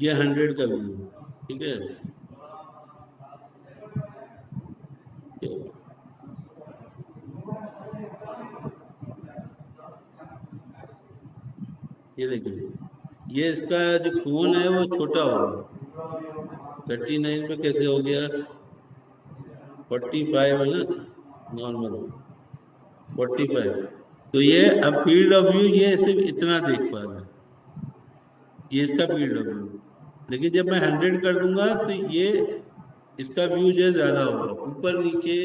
ये 100 कर दूँ, ठीक है। ये देखिए, ये इसका जो कोण है वो छोटा होगा, 39 पे कैसे हो गया, 45 है ना नॉर्मल, 45। तो ये अब फील्ड ऑफ व्यू ये सिर्फ इतना देख पा रहा है, ये इसका फील्ड ऑफ व्यू लेकिन जब मैं 100 कर दूंगा तो ये इसका व्यू जो है ज्यादा होगा, ऊपर नीचे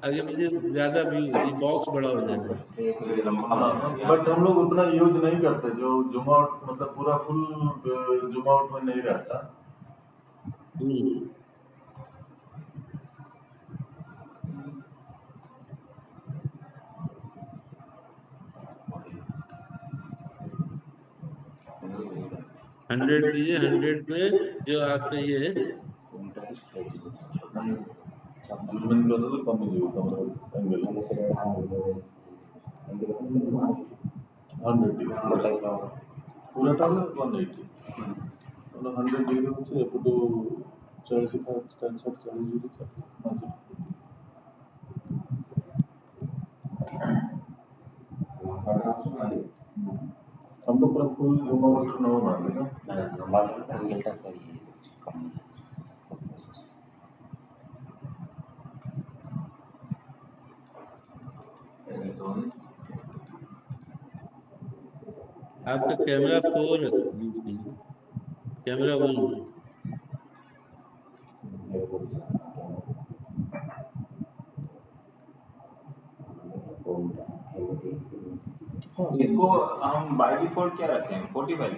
आगे पीछे ज्यादा व्यू, ये बॉक्स बड़ा हो जाएगा। तो ये लंबा हो गया। बट हम लोग उतना यूज नहीं करते, जो जूम आउट मतलब पूरा फुल जूम आउट में नहीं रहता। हम्म। हंड्रेड कीजिए, 100 पे जो आपका ये है जूम इन करते तो कम ही होगा एंगल 100 पूरा टाल 180 मतलब 100 डिग्री వచ్చి ఎప్పుడు 40 डिग्री మంచి हम तो पूरा फुल जूम आउट न हो रहा है ना। आपका कैमरा 4 कैमरा 1 इसको हम बाय डिफॉल्ट क्या रखें, 45?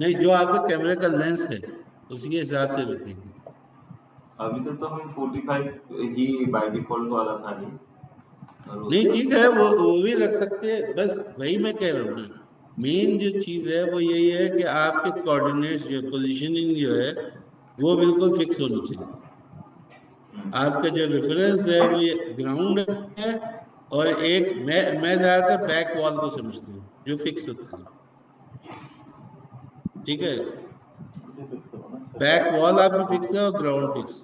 नहीं, जो आपका कैमरे का लेंस है उसी के हिसाब से रखेंगे। अभी तक तो हम 45 ही बाय डिफॉल्ट वाला था ही। और नहीं ठीक है, वो भी रख सकते हैं, बस वही मैं कह रहा हूँ ना, मेन जो चीज है वो यही है कि आपके कोऑर्डिनेट्स जो पोजीशनिंग जो है वो बिल्कुल फिक्स होनी चाहिए। आपका जो रेफरेंस है वो ग्राउंड है, और एक मैं ज्यादातर बैक वॉल को समझता हूँ जो फिक्स होता है, ठीक है। बैक वॉल आपकी फिक्स है और ग्राउंड फिक्स।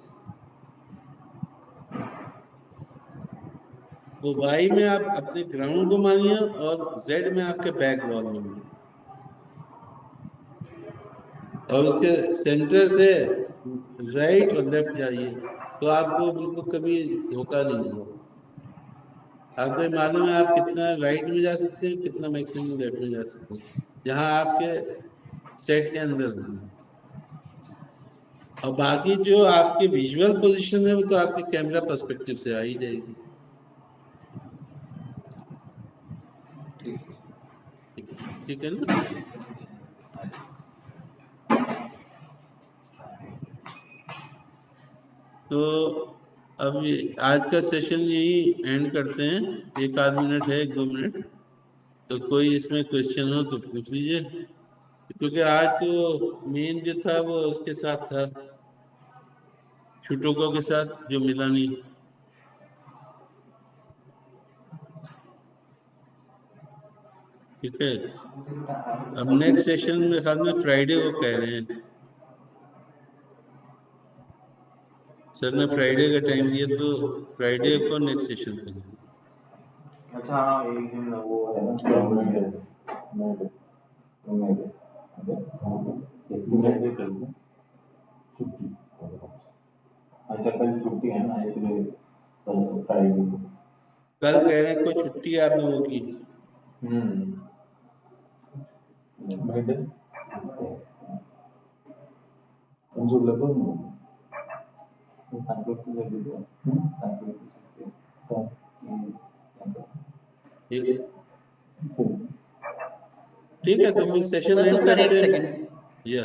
तो वाई में आप अपने ग्राउंड को मानिए और जेड में आपके बैक वॉल मानिए, और उसके सेंटर से राइट और लेफ्ट जाइए तो आपको बिल्कुल कभी धोखा नहीं होगा। आपको ये मालूम है आप कितना राइट में जा सकते हैं, कितना मैक्सिमम लेफ्ट में जा सकते हैं, जहाँ आपके सेट के अंदर है। और बाकी जो आपकी विजुअल पोजीशन है वो तो आपके कैमरा पर्सपेक्टिव से आ ही जाएगी। ठीक है ना। तो अब आज का सेशन यही एंड करते हैं, 1 आध मिनट है, 1-2 मिनट, तो कोई इसमें क्वेश्चन हो तो पूछ लीजिए, क्योंकि आज तो मेन जो था वो उसके साथ था, छुटोकों के साथ जो मिला नहीं। ठीक है, अब नेक्स्ट सेशन में ख्याल में फ्राइडे को कह रहे हैं सर ने, फ्राइडे का टाइम दिया तो फ्राइडे को नेक्स्ट सेशन करेंगे। अच्छा हाँ, एक दिन वो है ना छुट्टी। अच्छा कल छुट्टी है ना, इसलिए कल फ्राइडे को। कल कह रहे हैं कोई छुट्टी है आप लोगों की। Friday. Unjuk lepas mu. ठीक है, तो मैं सेशन बस एंड सर एक करते हैं। सेकंड, या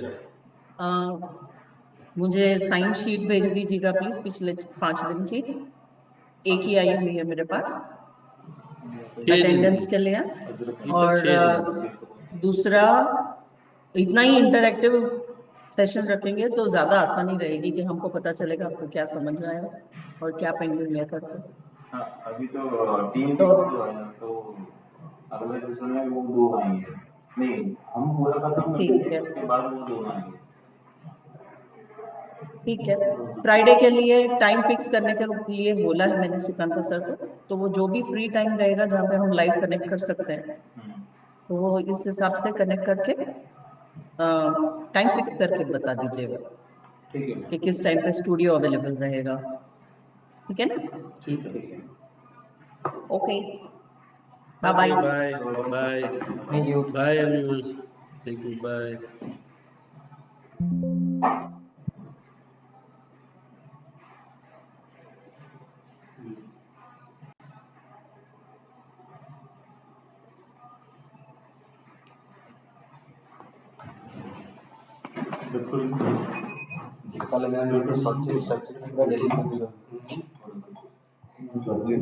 मुझे साइन शीट भेज दीजिएगा प्लीज, पिछले 5 दिन की। एक ही आई हुई है मेरे पास अटेंडेंस के लिए। और दूसरा, इतना ही इंटरैक्टिव सेशन रखेंगे तो ज्यादा आसानी रहेगी कि हमको पता चलेगा आपको क्या समझ आया और क्या पेंडिंग है करके। हाँ अभी तो टीम जो है ना, तो अगले सेशन में वो 2 आएंगे। नहीं, हम पूरा खत्म ठीक करेंगे है। उसके बाद वो 2 आएंगे। ठीक है, फ्राइडे के लिए टाइम फिक्स करने के लिए बोला है मैंने सुकांता सर को, तो वो जो भी फ्री टाइम रहेगा जहाँ पे हम लाइव कनेक्ट कर सकते हैं, तो वो इस हिसाब से कनेक्ट करके टाइम फिक्स करके बता दीजिएगा ठीक है कि किस टाइम पे स्टूडियो अवेलेबल रहेगा। ठीक है ना। ठीक है। Okay, bye bye. Bye bye thank you. Bye everyone, thank you, bye. कल मैं सचिन दिल्ली में सचिन